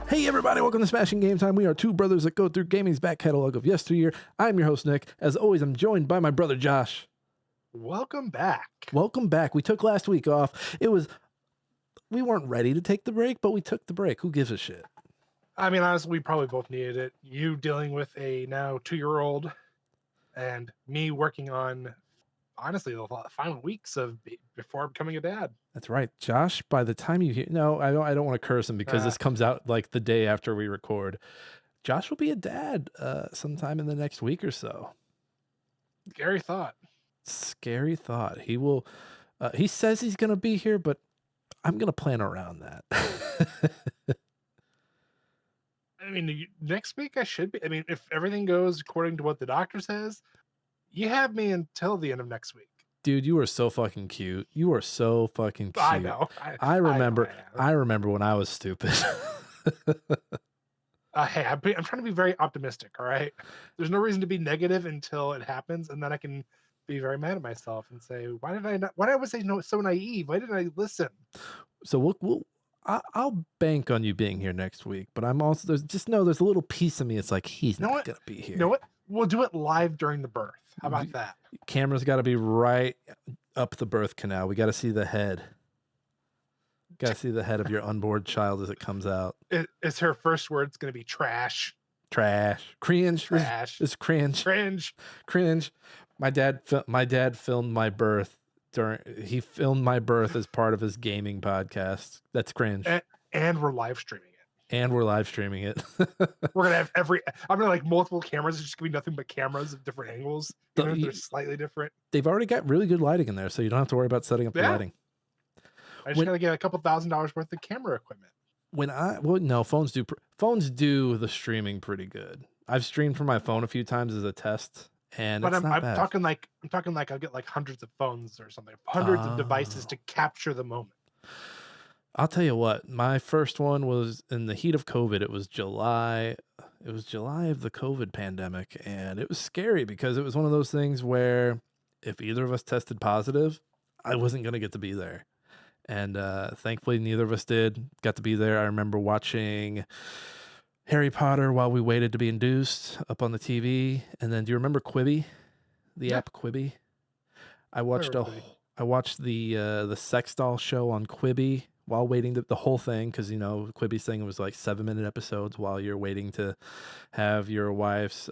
Hey everybody, welcome to Smashing Game Time. We are two brothers that go through gaming's back catalog of yesteryear. I'm your host, Nick. As always, I'm joined by my brother, Josh. Welcome back. Welcome back. We took last week off. We weren't ready to take the break, but we took the break. Who gives a shit? I mean, honestly, we probably both needed it. You dealing with a now 2-year-old, and me working on, honestly, the final weeks before becoming a dad. That's right. Josh, by the time you hear, no, I don't want to curse him because this comes out like the day after we record. Josh will be a dad sometime in the next week or so. Scary thought. Scary thought. He will, he says he's going to be here, but I'm going to plan around that. I mean, next week I should be. I mean, if everything goes according to what the doctor says, you have me until the end of next week. Dude, you are so fucking cute. You are so fucking cute. I know. I remember. I remember when I was stupid. Hey, I'm trying to be very optimistic. All right. There's no reason to be negative until it happens, and then I can be very mad at myself and say, "Why did I not? Why was I so naive? Why didn't I listen?" So I'll bank on you being here next week, but I'm also there's a little piece of me. It's like he's not gonna be here. You know what? We'll do it live during the birth. How about that? Camera's got to be right up the birth canal. We got to see the head. Got to see the head of your unborn child as it comes out. Is her first word's going to be trash? Trash. Cringe. Trash. It's cringe. Cringe. My dad filmed my birth he filmed my birth as part of his gaming podcast. That's cringe. And we're live streaming it. We're gonna have I'm gonna like multiple cameras. It's just gonna be nothing but cameras of different angles. They're slightly different. They've already got really good lighting in there, so you don't have to worry about setting up the lighting. I just gotta get a couple $1,000s worth of camera equipment. Phones do the streaming pretty good. I've streamed from my phone a few times as a test, and but it's not I'm bad. talking like I'll get like hundreds of phones or something, hundreds of devices to capture the moment. I'll tell you what, my first one was in the heat of COVID. It was July of the COVID pandemic, and it was scary because it was one of those things where if either of us tested positive, I wasn't going to get to be there. And thankfully, neither of us did. Got to be there. I remember watching Harry Potter while we waited to be induced up on the TV. And then do you remember Quibi? The app Quibi? I watched the sex doll show on Quibi while waiting the whole thing, because Quibi's thing was like 7-minute episodes while you're waiting to have your wife's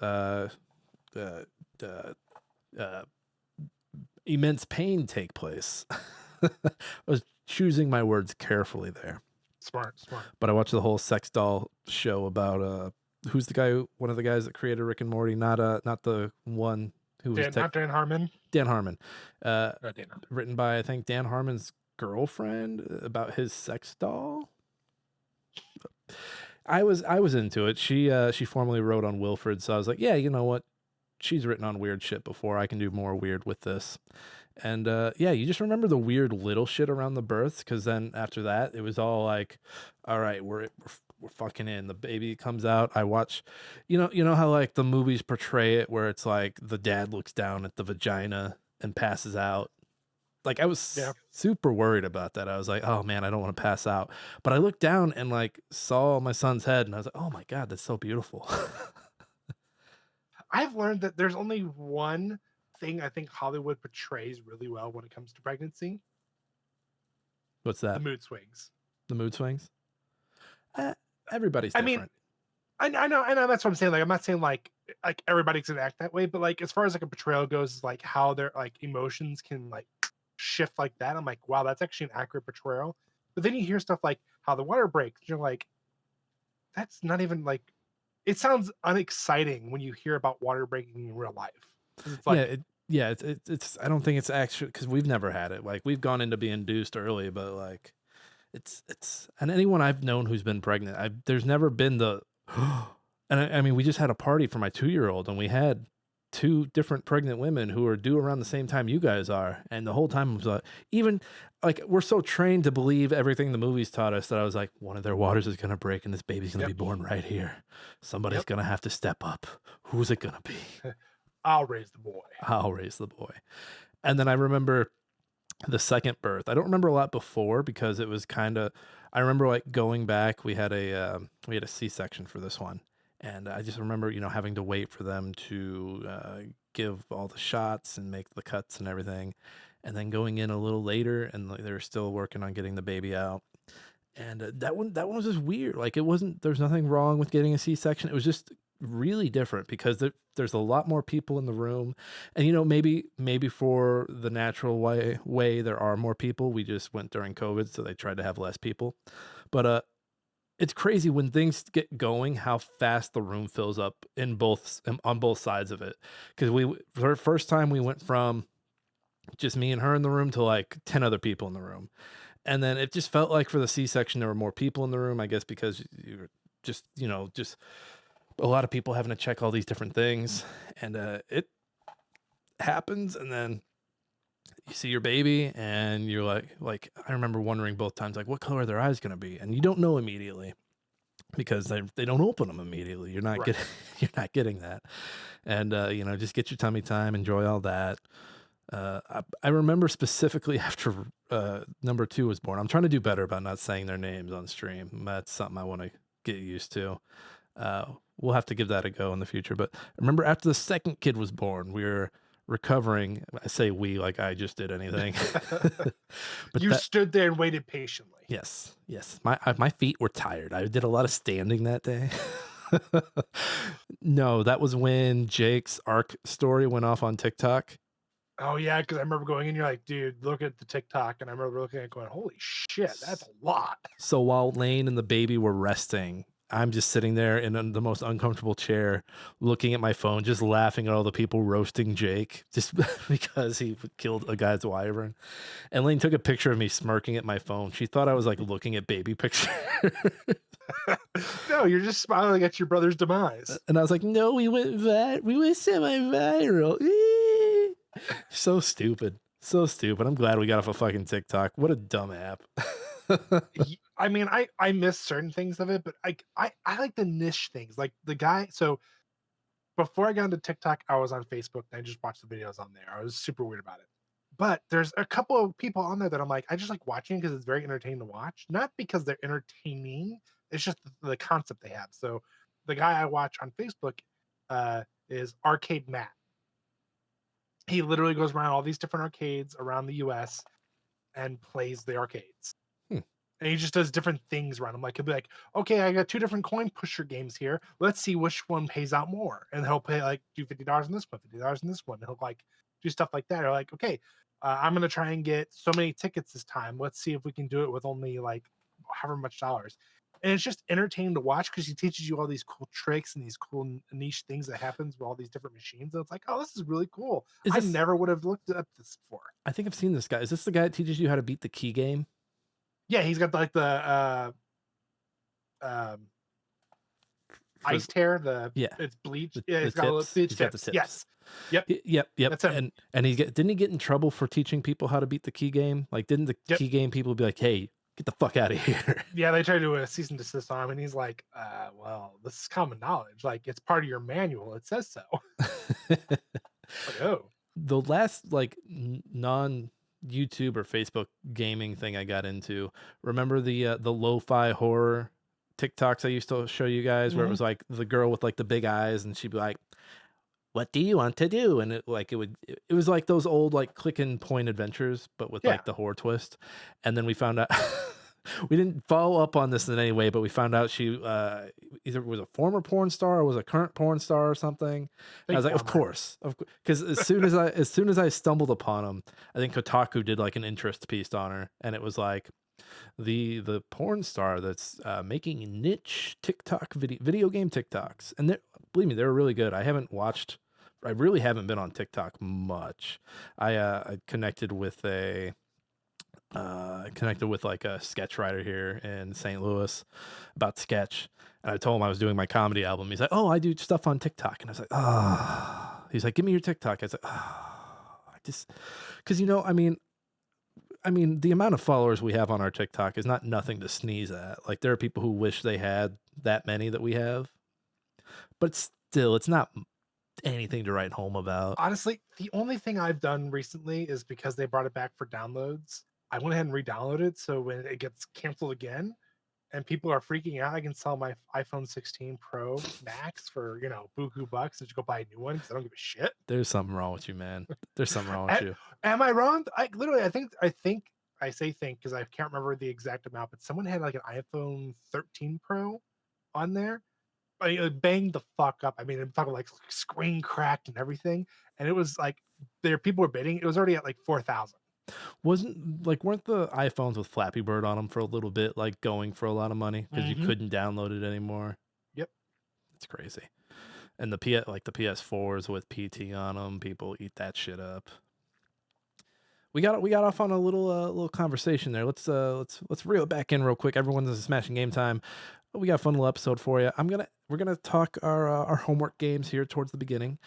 immense pain take place. I was choosing my words carefully there. Smart. But I watched the whole sex doll show about who's one of the guys that created Rick and Morty, not the one who was not Dan Harmon. Dan Harmon. Written by I think Dan Harmon's girlfriend about his sex doll. I was into it. She formerly wrote on Wilfred, so I was like, yeah, you know what? She's written on weird shit before. I can do more weird with this. And you just remember the weird little shit around the births, because then after that, it was all like, all right, we're fucking in. The baby comes out. I watch, you know how like the movies portray it, where it's like the dad looks down at the vagina and passes out. Like I was super worried about that. I was like, oh man, I don't want to pass out. But I looked down and like saw my son's head, and I was like, oh my God, that's so beautiful. I've learned that there's only one thing I think Hollywood portrays really well when it comes to pregnancy. What's that? The mood swings. The mood swings? Everybody's different. I know. That's what I'm saying. Like, I'm not saying like everybody's gonna act that way, but like as far as like a portrayal goes, like how their like emotions can like shift like that. I'm like, wow, that's actually an accurate portrayal. But then you hear stuff like how the water breaks. You're like, that's not even like. It sounds unexciting when you hear about water breaking in real life. It's like, it's. I don't think it's actually, because we've never had it. Like we've gone into being induced early, but like, it's. And anyone I've known who's been pregnant, there's never been the. And I mean, we just had a party for my 2-year-old, and we had 2 different pregnant women who are due around the same time you guys are, and the whole time I was like, even like we're so trained to believe everything the movies taught us that I was like, one of their waters is gonna break and this baby's gonna be born right here. Somebody's gonna have to step up. Who's it gonna be? I'll raise the boy. And then I remember the second birth. I don't remember a lot before because it was kinda I remember, like, going back, we had a C-section for this one, and I just remember, having to wait for them to, give all the shots and make the cuts and everything, and then going in a little later, and, like, they were still working on getting the baby out, and, that one was just weird, like, it wasn't there's nothing wrong with getting a C-section, it was just really different because there's a lot more people in the room, and, maybe for the natural way there are more people, we just went during COVID, so they tried to have less people, but, it's crazy when things get going how fast the room fills up on both sides of it, 'cause for the first time, we went from just me and her in the room to, like, 10 other people in the room. And then it just felt like for the C-section, there were more people in the room, I guess, because you're just a lot of people having to check all these different things. And it happens. And then you see your baby, and you're I remember wondering both times, like, what color are their eyes going to be? And you don't know immediately because they don't open them immediately. You're not Right. getting, you're not getting that. And, just get your tummy time, enjoy all that. I remember specifically after number two was born. I'm trying to do better about not saying their names on stream. That's something I want to get used to. We'll have to give that a go in the future. But I remember after the second kid was born, we were recovering. I say we like I just did anything. But You stood there and waited patiently. yes, my feet were tired. I did a lot of standing that day. No, that was when Jake's ARC story went off on TikTok. Oh, yeah, because I remember going in, you're like, "Dude, look at the TikTok," and I remember looking at it going, "Holy shit, that's a lot." So while Lane and the baby were resting, I'm just sitting there in the most uncomfortable chair, looking at my phone, just laughing at all the people roasting Jake just because he killed a guy's wyvern. And Lane took a picture of me smirking at my phone. She thought I was like looking at baby pictures. No, you're just smiling at your brother's demise. And I was like, no, we went semi-viral. So stupid. So stupid. I'm glad we got off a fucking TikTok. What a dumb app. I mean, I miss certain things of it, but I like the niche things, like the guy. So before I got into TikTok, I was on Facebook and I just watched the videos on there. I was super weird about it. But there's a couple of people on there that I'm like, I just like watching because it's very entertaining to watch, not because they're entertaining. It's just the concept they have. So the guy I watch on Facebook is Arcade Matt. He literally goes around all these different arcades around the US and plays the arcades. Hmm. And he just does different things around him. Like he'll be like, okay, I got two different coin pusher games here. Let's see which one pays out more. And he'll pay like do $50 in this one, $50 in this one. And he'll like do stuff like that. Or like, okay, I'm gonna try and get so many tickets this time. Let's see if we can do it with only like however much dollars. And it's just entertaining to watch because he teaches you all these cool tricks and these cool niche things that happens with all these different machines. And it's like, oh, this is really cool. Is I this never would have looked up this before. I think I've seen this guy. Is this the guy that teaches you how to beat the key game? Yeah, he's got like the um For ice tear, the Yeah, it's bleach. the Yeah, the it's got a little tips. bleach He's got the tips. tips. Yes. Yep, Yep, that's him. and didn't he get in trouble for teaching people how to beat the key game? Like, didn't the Yep. key game people be like, "Hey, get the fuck out of here"? Yeah, they tried to do a cease and desist on him, and he's like, well, this is common knowledge. Like, it's part of your manual. It says so." Like, oh, The last like non YouTube or Facebook gaming thing I got into. Remember the lo-fi horror TikToks I used to show you guys, where it mhm. was like the girl with like the big eyes, and she'd be like, "What do you want to do?" And it was like those old like click and point adventures, but with Yeah, like the horror twist. And then we found out we didn't follow up on this in any way, but we found out she either was a former porn star or was a current porn star or something. And I big was like, former. of course, because as soon as I stumbled upon him, I think Kotaku did like an interest piece on her, and it was like the porn star that's making niche TikTok video game TikToks, and believe me, they're really good. I really haven't been on TikTok much. I connected with like a sketch writer here in St. Louis about sketch, and I told him I was doing my comedy album. He's like, "Oh, I do stuff on TikTok," and I was like, "Ah." He's like, "Give me your TikTok." I was like, "Ah." I just because the amount of followers we have on our TikTok is not nothing to sneeze at. Like there are people who wish they had that many that we have, but still, it's not. anything to write home about. Honestly, the only thing I've done recently is because they brought it back for downloads. I went ahead and re-downloaded it, so when it gets canceled again and people are freaking out, I can sell my iPhone 16 Pro Max for, buku bucks and just go buy a new one because I don't give a shit. There's something wrong with you, man. There's something wrong with A- you. Am I wrong? I literally, I think I say think because I can't remember the exact amount, but someone had like an iPhone 13 Pro on there. I mean, it banged the fuck up. I mean, I'm talking like screen cracked and everything, and it was like there people were bidding. It was already at like 4,000. Weren't the iPhones with Flappy Bird on them for a little bit, like going for a lot of money because you Mm-hmm. couldn't download it anymore? Yep. It's crazy. And the PS4s with PT on them, people eat that shit up. We got off on a little conversation there. Let's reel it back in real quick. Everyone's smashing game time. We got a fun little episode for you. We're gonna talk our homework games here towards the beginning.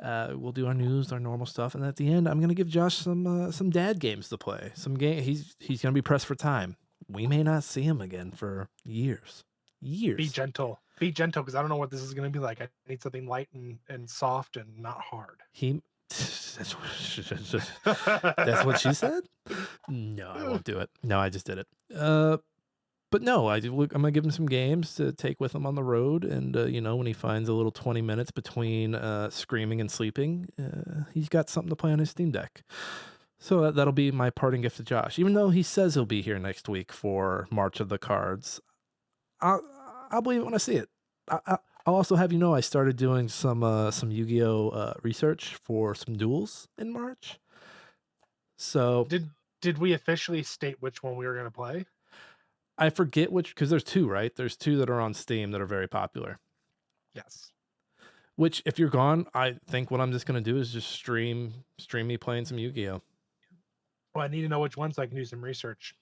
We'll do our news, our normal stuff, and at the end, I'm gonna give Josh some dad games to play. Some game he's gonna be pressed for time. We may not see him again for years, Be years. gentle. Be gentle because I don't know what this is going to be like. I need something light and soft and not hard. He that's what she said. No, I won't do it. No, I just did it. But no, I'm gonna give him some games to take with him on the road, and when he finds a little 20 minutes between screaming and sleeping, he's got something to play on his Steam Deck. So that'll be my parting gift to Josh. Even though he says he'll be here next week for March of the Cards, I'll, I'll believe it when I see it. I'll also have you know I started doing some Yu-Gi-Oh research for some duels in March. So Did we officially state which one we were going to play? I forget which, because there's two, right? There's two that are on Steam that are very popular. Yes. Which, if you're gone, I think what I'm just gonna do is just stream me playing some Yu-Gi-Oh. Well, I need to know which one so I can do some research.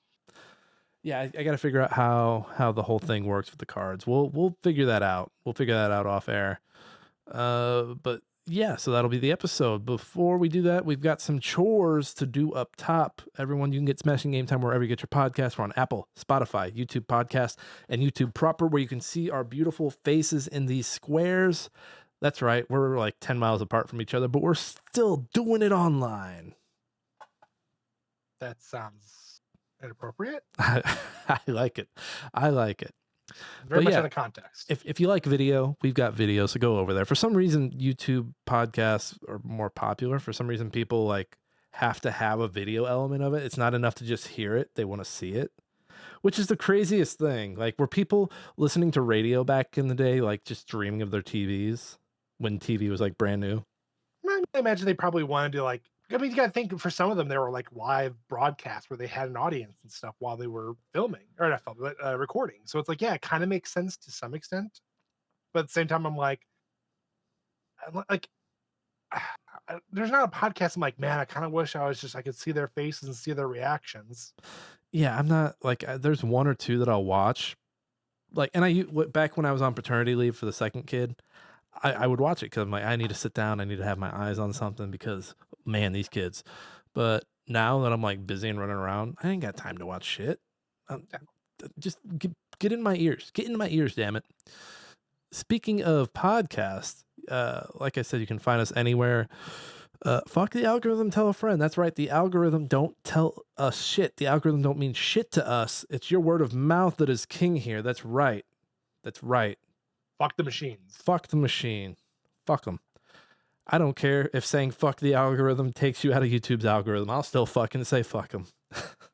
Yeah, I got to figure out how the whole thing works with the cards. We'll figure that out. We'll figure that out off air. But yeah, so that'll be the episode. Before we do that, we've got some chores to do up top. Everyone, you can get Smashing Game Time wherever you get your podcasts. We're on Apple, Spotify, YouTube Podcast, and YouTube proper, where you can see our beautiful faces in these squares. That's right, we're like 10 miles apart from each other, but we're still doing it online. That sounds inappropriate. I like it. I like it. Very But much yeah, out of context. if you like video, we've got video, so go over there. For some reason, YouTube podcasts are more popular. For some reason, people like have to have a video element of it. It's not enough to just hear it; they want to see it, which is the craziest thing. Like, were people listening to radio back in the day, like just dreaming of their TVs when TV was like brand new? I imagine they probably wanted to like. I mean, you got to think for some of them, there were like live broadcasts where they had an audience and stuff while they were filming or not filming, but recording. So it's like, yeah, it kind of makes sense to some extent. But at the same time, I'm like, there's not a podcast. I'm like, man, I kind of wish I could see their faces and see their reactions. Yeah, I'm not like there's one or two that I'll watch. Like, and back when I was on paternity leave for the second kid, I would watch it because I'm like, I need to sit down, I need to have my eyes on something because man, these kids. But now that I'm like busy and running around, I ain't got time to watch shit. Um, just get in my ears, get into my ears, damn it. Speaking of podcasts, like I said, you can find us anywhere. Fuck the algorithm, tell a friend. That's right. The algorithm don't tell us shit. The algorithm don't mean shit to us. It's your word of mouth that is king here. That's right. That's right. Fuck the machines. Fuck the machine. Fuck them. I don't care if saying fuck the algorithm takes you out of YouTube's algorithm. I'll still fucking say fuck them.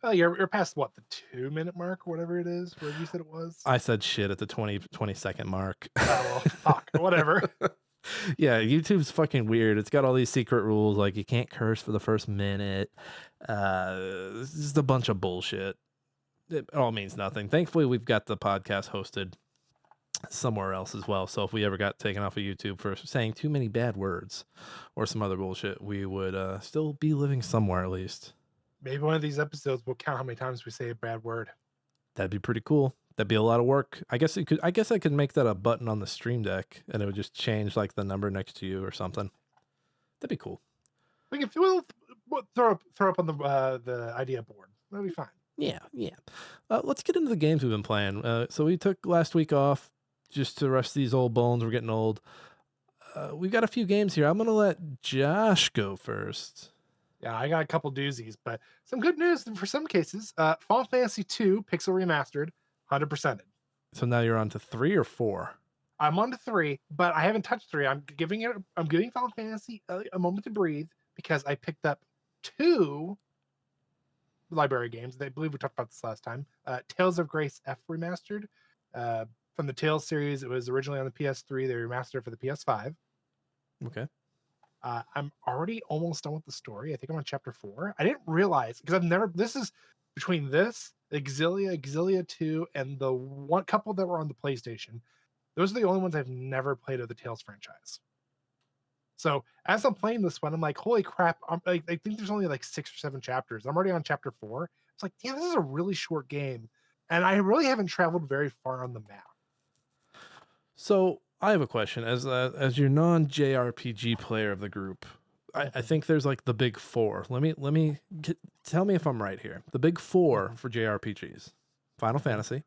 Oh, you're past what, the 2 minute mark or whatever it is, where you said it was. I said shit at the 20-second mark. Oh well, fuck, whatever. Yeah, YouTube's fucking weird. It's got all these secret rules, like you can't curse for the first minute. It's just a bunch of bullshit. It all means nothing. Thankfully, we've got the podcast hosted somewhere else as well. So if we ever got taken off of YouTube for saying too many bad words or some other bullshit, we would still be living somewhere at least. Maybe one of these episodes will count how many times we say a bad word. That'd be pretty cool. That'd be a lot of work. I guess I could make that a button on the Stream Deck, and it would just change like the number next to you or something. That'd be cool. We'll throw up on the idea board. That'll be fine. Yeah. Let's get into the games we've been playing. So we took last week off just to rest these old bones. We're getting old. we've got a few games here. I'm gonna let Josh go first. Yeah, I got a couple doozies, but some good news for some cases. Final Fantasy 2 Pixel Remastered, 100%. So now you're on to 3 or 4. I'm on to 3, but I haven't touched 3. I'm giving Final Fantasy a moment to breathe because I picked up 2 library games. I believe we talked about this last time. Tales of Grace F Remastered. From the Tales series, it was originally on the PS3. They remastered it for the PS5. Okay. I'm already almost done with the story. I think I'm on chapter 4. I didn't realize because I've never. This is between this Exilia 2, and the one couple that were on the PlayStation. Those are the only ones I've never played of the Tales franchise. So as I'm playing this one, I'm like, holy crap! I think there's only like 6 or 7 chapters. I'm already on chapter 4. It's like, damn, this is a really short game, and I really haven't traveled very far on the map. So I have a question. As your non JRPG player of the group, I Mhm, think there's like the big four. Tell me if I'm right here. The big four mhm, for JRPGs: Final mhm, Fantasy,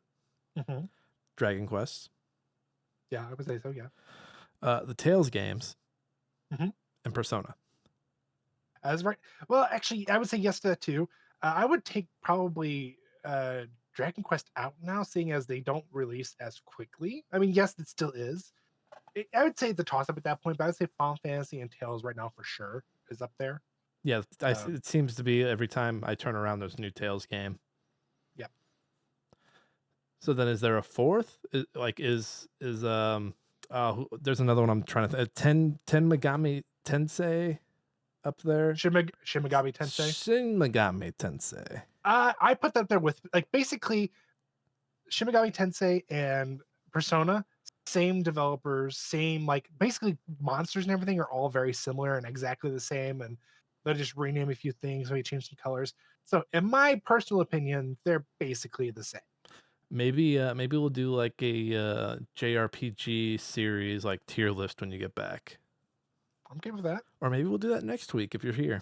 mhm. Dragon Quest, Yeah, I would say so. Yeah. the Tales games, Mhm. and Persona. As right. Well, actually, I would say yes to that too. I would take probably Dragon Quest out now, seeing as they don't release as quickly. I mean, yes, it still is. I would say it's a toss up at that point, but I'd say Final Fantasy and Tales right now for sure is up there. Yeah, Uh, it seems to be every time I turn around, there's a new Tales game. yeah. So then, is there a fourth? There's another one I'm trying to Ten Megami Tensei up there. Shin Megami Tensei. Shin Megami Tensei. I put that there with like basically Shin Megami Tensei and Persona, same developers, same like basically monsters and everything are all very similar and exactly the same, and they just rename a few things, maybe change some colors. So, in my personal opinion, they're basically the same. Maybe we'll do like a JRPG series like tier list when you get back. I'm okay with that. Or maybe we'll do that next week if you're here.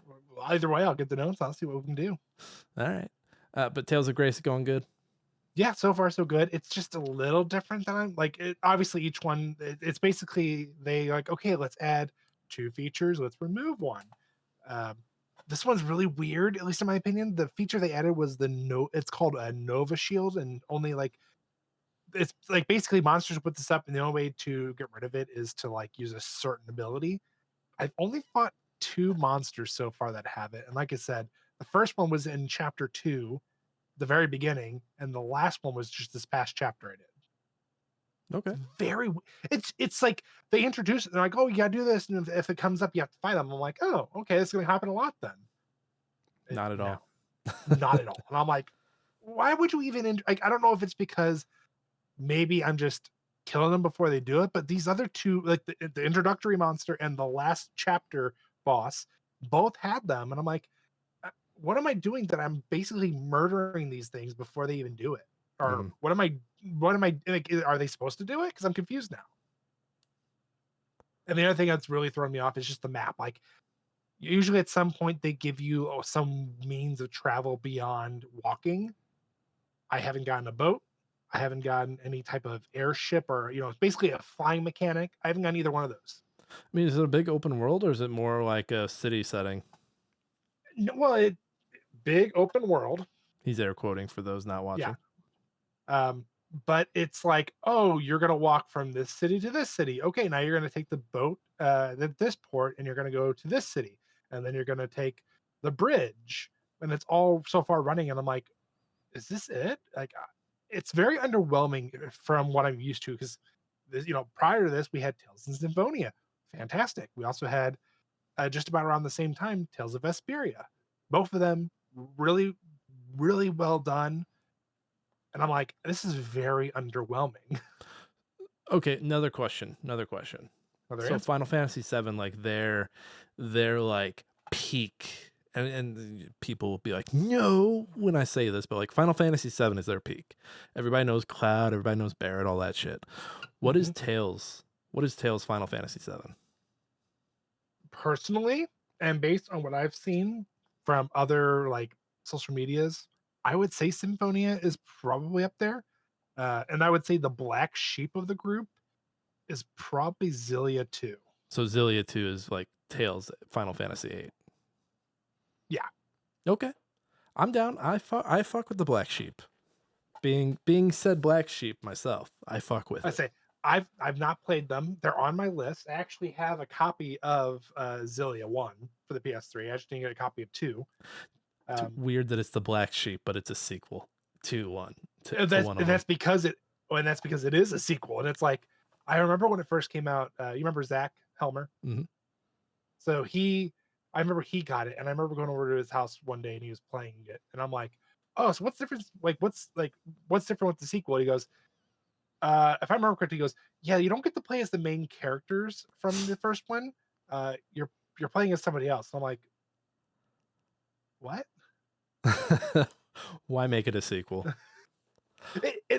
Well, either way, I'll get the notes. I'll see what we can do. All right. But Tales of Grace is going good. Yeah, so far so good. It's just a little different than I'm like. Obviously, each one it's basically they like okay, let's add 2 features, let's remove one. Um, this one's really weird, at least in my opinion. The feature they added was the no. It's called a Nova Shield, and only like it's like basically monsters put this up, and the only way to get rid of it is to like use a certain ability. I've only fought 2 monsters so far that have it, and like I said, the first one was in chapter 2, the very beginning, and the last one was just this past chapter I did. Okay. It's very it's like they introduce it, they're like, "Oh, you gotta do this, and if it comes up, you have to fight them." I'm like, "Oh, okay, it's gonna happen a lot then." Not at No, all. not at all. And I'm like, "Why would you even like, I don't know if it's because maybe I'm just killing them before they do it, but these other 2, like the introductory monster and the last chapter boss, both had them, and I'm like, what am I doing that I'm basically murdering these things before they even do it? Or Mhm. what am I like, are they supposed to do it? Because I'm confused now. And the other thing that's really thrown me off is just the map. Like usually at some point they give you some means of travel beyond walking. I haven't gotten a boat. I haven't gotten any type of airship or it's basically a flying mechanic. I haven't gotten either one of those. I mean, is it a big open world or is it more like a city setting? No, well, big open world. He's air quoting for those not Yeah. watching. Um, but it's like, oh, you're gonna walk from this city to this city. Okay, now you're gonna take the boat at this port, and you're gonna go to this city, and then you're gonna take the bridge, and it's all so far running. And I'm like, is this it? Like, it's very underwhelming from what I'm used to. Because prior to this, we had Tales and Symphonia, fantastic. We also had just about around the same time Tales of Vesperia, both of them really, really well done, and I'm like, this is very underwhelming. Okay, another question. Another question. Well, there So is. Final Fantasy 7, like their like peak, and people will be like, no, when I say this, but like Final Fantasy 7 is their peak. Everybody knows Cloud, everybody knows Barret, all that shit. What is Mhm. Tails? What is Tails Final Fantasy 7? Personally, and based on what I've seen from other like social medias, I would say Symphonia is probably up there. And I would say the black sheep of the group is probably Zillia 2. So Xillia 2 is like Tails Final Fantasy 8. Yeah, Okay. I'm down. I fuck with the black sheep. Being said black sheep myself, I fuck with I it. say I've not played them. They're on my list. I actually have a copy of Zillia 1 for the PS3. I just need to get a copy of 2. It's Um, weird that it's the black sheep, but it's a sequel to one to that's one of and them. that's because it and that's because it is a sequel. And it's like I remember when it first came out. You remember Zach Helmer? Hmm. So I remember he got it, and I remember going over to his house one day, and he was playing it, and I'm like, "Oh, so what's different? What's different with the sequel?" He goes, "If I remember correctly, he goes, yeah, you don't get to play as the main characters from the first one. You're playing as somebody else." I'm like, "What?" Why make it a sequel?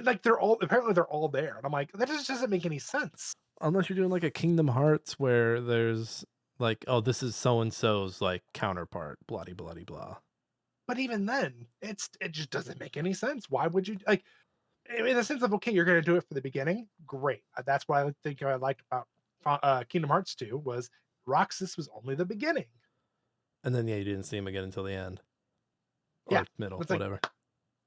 Like they're all apparently they're all there, and I'm like, that just doesn't make any sense. Unless you're doing like a Kingdom Hearts where there's like, oh, this is so and so's like counterpart, bloody bloody blah. But even then, it just doesn't make any sense. Why would you like? In the sense of okay, you're going to do it for the beginning, great. That's what I think I liked about Kingdom Hearts 2 was Roxas was only the beginning. And then yeah, you didn't see him again until the end Yeah, or middle, it's like whatever.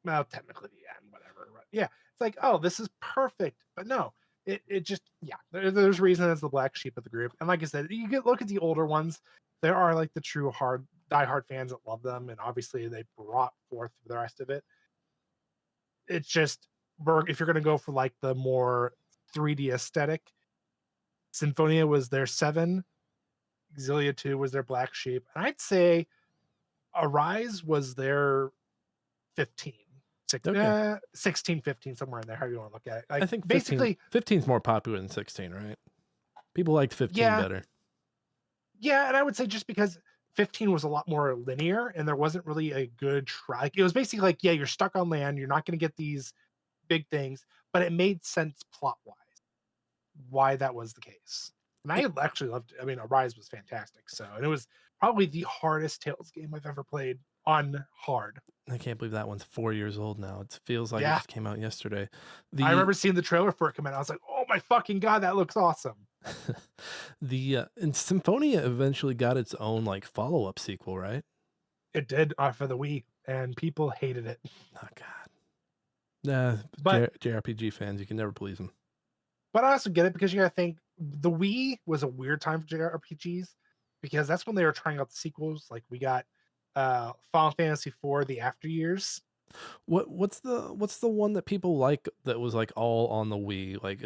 well, technically the end, whatever. But yeah, it's like oh, this is perfect, but no, it just yeah. There's reason as the black sheep of the group, and like I said, you get look at the older ones. There are like the true hard diehard fans that love them, and obviously they brought forth the rest of it. It's just if you're going to go for like the more 3D aesthetic, Symphonia was their 7, Xillia 2 was their black sheep, and I'd say Arise was their 15. Okay. 16, 15, somewhere in there, how you want to look at it. I Like think 15 basically, 15 is more popular than 16, right? People liked 15 yeah, better. yeah, and I would say just because 15 was a lot more linear and there wasn't really a good try. Like, it was basically like, yeah, you're stuck on land, you're not going to get these big things, but it made sense plot wise why that was the case. And I actually loved it. I mean, Arise was fantastic. So, and it was probably the hardest Tales game I've ever played on hard. I can't believe that one's 4 years old now. It feels like it Yeah. just came out yesterday. I The remember seeing the trailer for it come out. I was like, oh my fucking God, that looks awesome. the and Symphonia eventually got its own like follow-up sequel, right? It did for the Wii, and people hated it. Oh god. Nah, But JRPG fans, you can never please them. I also get it because you gotta think the Wii was a weird time for JRPGs because that's when they were trying out the sequels. Like we got Final Fantasy IV, the After Years. What's the one that people like that was like all on the Wii? Like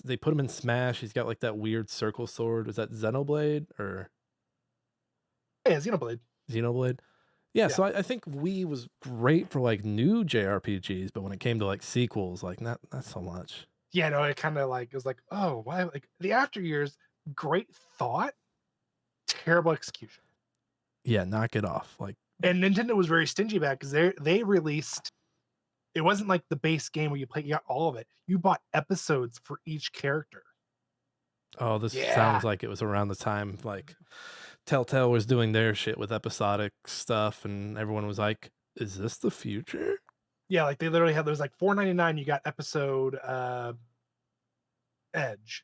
they put him in Smash. He's got like that weird circle sword. Was that Xenoblade or Yeah, Xenoblade. Xenoblade? Yeah, Yeah. so I think Wii was great for like new JRPGs, but when it came to like sequels, like not so much. Yeah, no, it kind of like it was like, oh, why like the After Years, great thought, terrible execution. Yeah, knock it off. Like, And Nintendo was very stingy about it because they released it wasn't like the base game where you got all of it. You bought episodes for each character. oh, this sounds Yeah. like it was around the time like Telltale was doing their shit with episodic stuff, and everyone was like, "Is this the future?" Yeah, like they literally had those like 4.99 you got episode Edge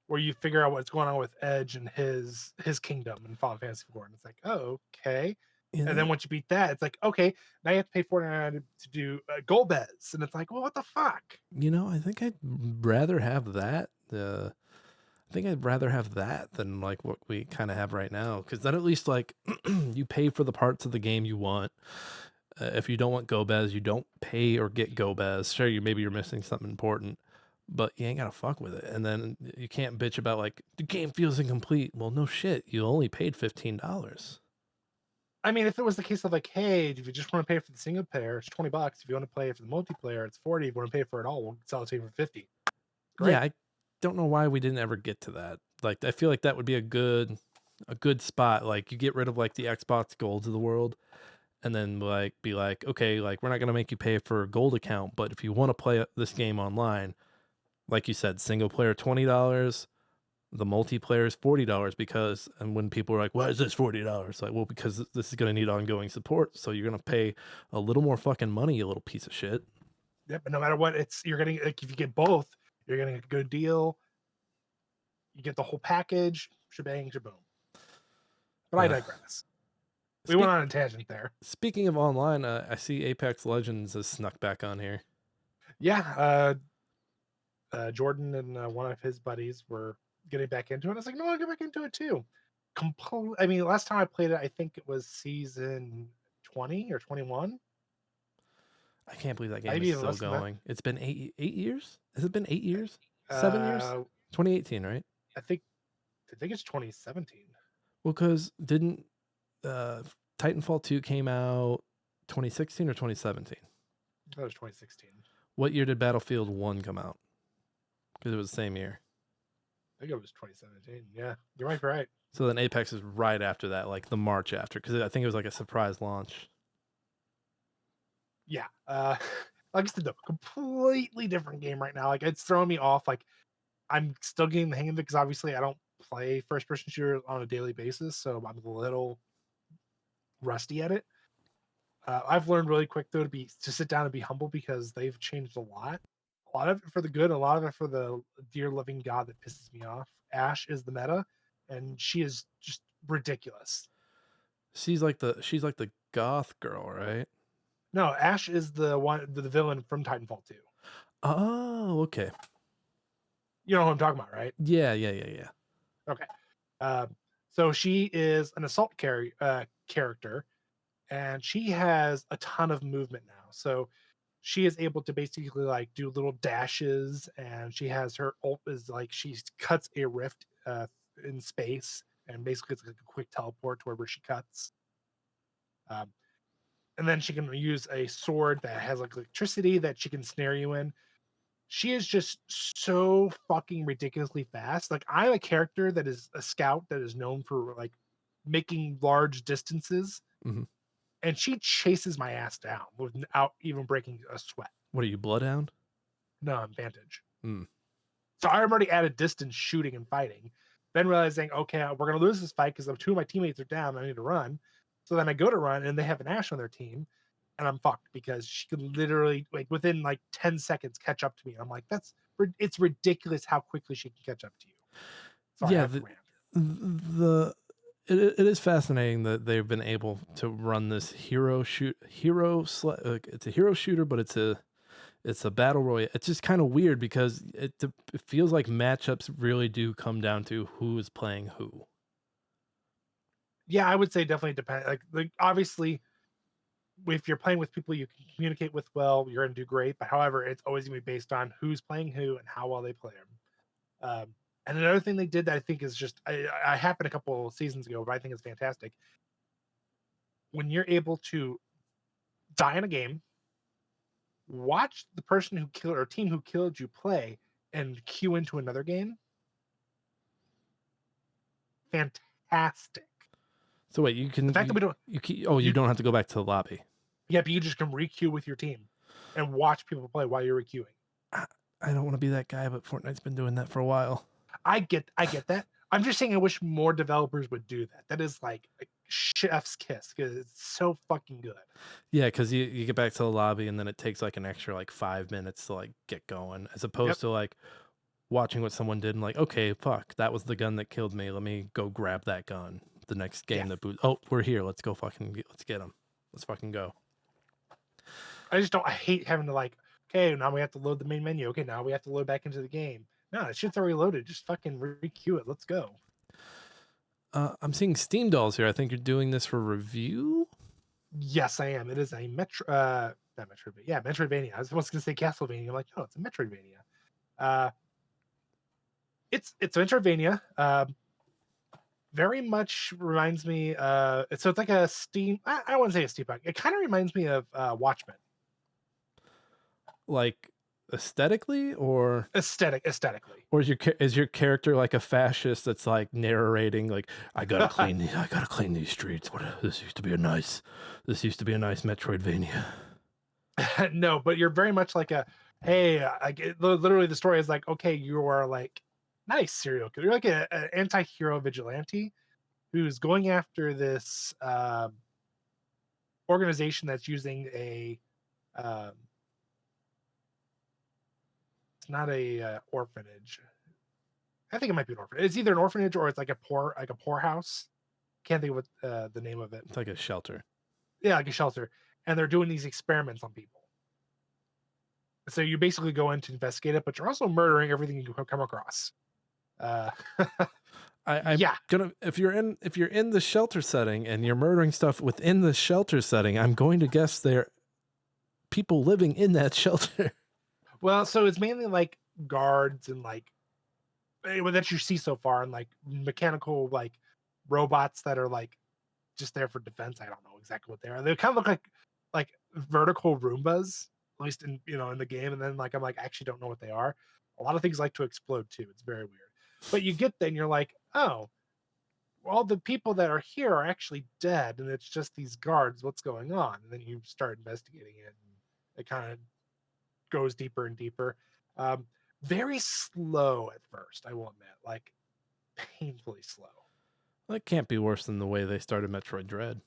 where you figure out what's going on with Edge and his kingdom in Final Fantasy 4 and it's like, "Oh, okay." You And then know, once you beat that, it's like, "Okay, now you have to pay 4.99 to do Golbez." And it's like, "Well, what the fuck?" I think I'd rather have that. I think I'd rather have that than like what we kind of have right now, because then at least like you pay for the parts of the game you want. If you don't want Gobez, you don't pay or get Gobez. Sure, maybe you're missing something important, but you ain't gotta fuck with it. And then you can't bitch about like the game feels incomplete. Well, no shit, you only paid $15. I mean, if it was the case of like, "Hey, if you just want to pay for the single player, it's $20. If you want to play for the multiplayer, it's 40. If you want to pay for it all, we'll sell it to you for 50." Yeah, Great. I don't know why we didn't ever get to that. Like, I feel like that would be a good spot. Like, you get rid of like the Xbox Golds of the world, and then like be like, okay, like we're not gonna make you pay for a gold account, but if you want to play this game online, like you said, single player $20, the multiplayer is $40 because, and when people are like, why is this $40? Like, well, because this is gonna need ongoing support, so you're gonna pay a little more fucking money, you little piece of shit. Yep. But no matter what, you're getting like if you get both, you're getting a good deal. You get the whole package, shebang, shaboom. But I Uh, digress. We went speak on a tangent there. Speaking of online, I see Apex Legends has snuck back on here. Yeah, Jordan and one of his buddies were getting back into it. I was like, no, I'll get back into it too. I mean, last time I played it, I think it was season 20 or 21. I can't believe that game is Maybe even still less than that. going. It's been 8 years. Has it been 8 years? 7 years? Uh, 2018, right? I think it's 2017. Well, because didn't uh, Titanfall 2 came out 2016 or 2017? That was 2016. What year did Battlefield 1 come out? Because it was the same year. I think it was 2017. Yeah, you might be right. So then Apex is right after that, like the March after, because I think it was like a surprise launch. Yeah. Like I said, though, completely different game right now. Like it's throwing me off. Like I'm still getting the hang of it because obviously I don't play first person shooters on a daily basis, so I'm a little rusty at it. I've learned really quick though to sit down and be humble because they've changed a lot. A lot of it for the good, a lot of it for the dear living God that pisses me off. Ash is the meta, and she is just ridiculous. She's like the goth girl, right? No, Ash is the villain from Titanfall 2. Oh, okay. You know who I'm talking about, right? Yeah, yeah, yeah, yeah. Okay. Uh, so she is an assault character, and she has a ton of movement now. So she is able to basically like do little dashes, and she has her ult is like she cuts a rift in space, and basically it's like a quick teleport to wherever she cuts. Um, and then she can use a sword that has like electricity that she can snare you in. She is just so fucking ridiculously fast. Like I'm a character that is a scout that is known for like making large distances, Hmm. and she chases my ass down without even breaking a sweat. What are you, Bloodhound? No, I'm Vantage. Hmm. So I'm already at a distance shooting and fighting. Then realizing, okay, we're gonna lose this fight because two of my teammates are down. I need to run. So then I go to run, and they have an Ash on their team, and I'm fucked because she could literally like within like 10 seconds catch up to me. I'm like, it's ridiculous how quickly she can catch up to you. So I Yeah, have to ran. the it is fascinating that they've been able to run this it's a hero shooter, but it's a battle royale. It's just kind of weird because it feels like matchups really do come down to who is playing who. Yeah, I would say definitely depend. Like obviously, if you're playing with people you can communicate with well, you're gonna do great. But however, it's always gonna be based on who's playing who and how well they play them. And another thing they did that I think is just I happened a couple seasons ago, but I think it's fantastic. When you're able to die in a game, watch the person who killed or team who killed you play, and queue into another game. Fantastic. So wait, you The can fact that we don't you you don't have to go back to the lobby. yeah, but you just can requeue with your team and watch people play while you're requeuing. I, I don't want to be that guy, but Fortnite's been doing that for a while. I get that. I'm just saying I wish more developers would do that. That is like a chef's kiss because it's so fucking good. Yeah, because you get back to the lobby and then it takes like an extra like 5 minutes to like get going, as Yep. opposed to like watching what someone did and like, okay, fuck, that was the gun that killed me. Let me go grab that gun. The next Yeah. game that boot. Oh, we're here. Let's go let's get them. Let's fucking go. I just don't. I hate having to like. Okay, now we have to load the main menu. Okay, now we have to load back into the game. No, that shit's already loaded. Just fucking requeue it. Let's go. I'm seeing Steam dolls here. I think you're doing this for review. Yes, I am. It is a Metro. Not Metroidvania. Yeah, Metroidvania. I was gonna say Castlevania. I'm like, no, it's a Metroidvania. Uh, it's a Metroidvania. Very much reminds me. So it's like a Steam. I wouldn't say a steampunk. It kind of reminds me of Watchmen. Like aesthetically, Aesthetically. or is your character like a fascist that's like narrating like I gotta clean these streets. This used to be a nice Metroidvania. No, but you're very much like a hey, literally the story is like okay, you are like not a serial killer, you're like an anti-hero vigilante who's going after this organization that's using a um, it's not a orphanage. I think it might be an orphanage. It's either an orphanage or it's like a poorhouse. Can't think of what the name of it. It's like a shelter. Yeah, like a shelter, and they're doing these experiments on people. So you basically go in to investigate it, but you're also murdering everything you come across. Uh, I'm yeah. gonna if you're in the shelter setting and you're murdering stuff within the shelter setting, I'm going to guess they're people living in that shelter. Well, so it's mainly like guards and like well, that you see so far, and like mechanical like robots that are like just there for defense. I don't know exactly what they are. They kind of look like vertical Roombas, at least in in the game. And then like I'm like I actually don't know what they are. A lot of things like to explode too. It's very weird. But you get there and you're like, oh, all the people that are here are actually dead, and it's just these guards. What's going on? And then you start investigating it, and it kind of goes deeper and deeper. Um, very slow at first, I will admit, like painfully slow. That can't be worse than the way they started Metroid Dread.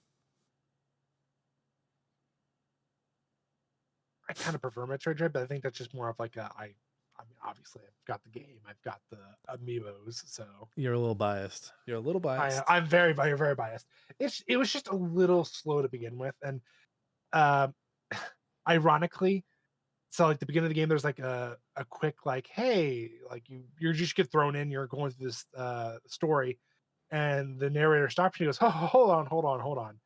I kind of prefer Metroid Dread, but I think that's just more of like I mean, obviously, I've got the game, I've got the amiibos, so You're a little biased. You're a little biased. I'm very biased. It was just a little slow to begin with, and um, ironically, so like the beginning of the game, there's like a quick like, hey, like you just get thrown in, you're going through this story, and the narrator stops and he goes, oh, hold on.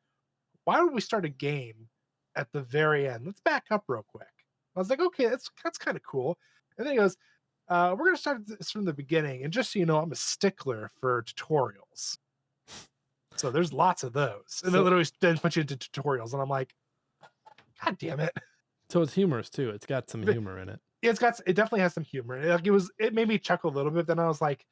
Why would we start a game at the very end? Let's back up real quick. I was like, okay, that's kind of cool. And then he goes, we're gonna start this from the beginning. And just so you know, I'm a stickler for tutorials. So there's lots of those. And they So literally then put you into tutorials. And I'm like, God damn it. so it's humorous too. It's got some humor in it. It definitely has some humor. Like it made me chuckle a little bit. Then I was like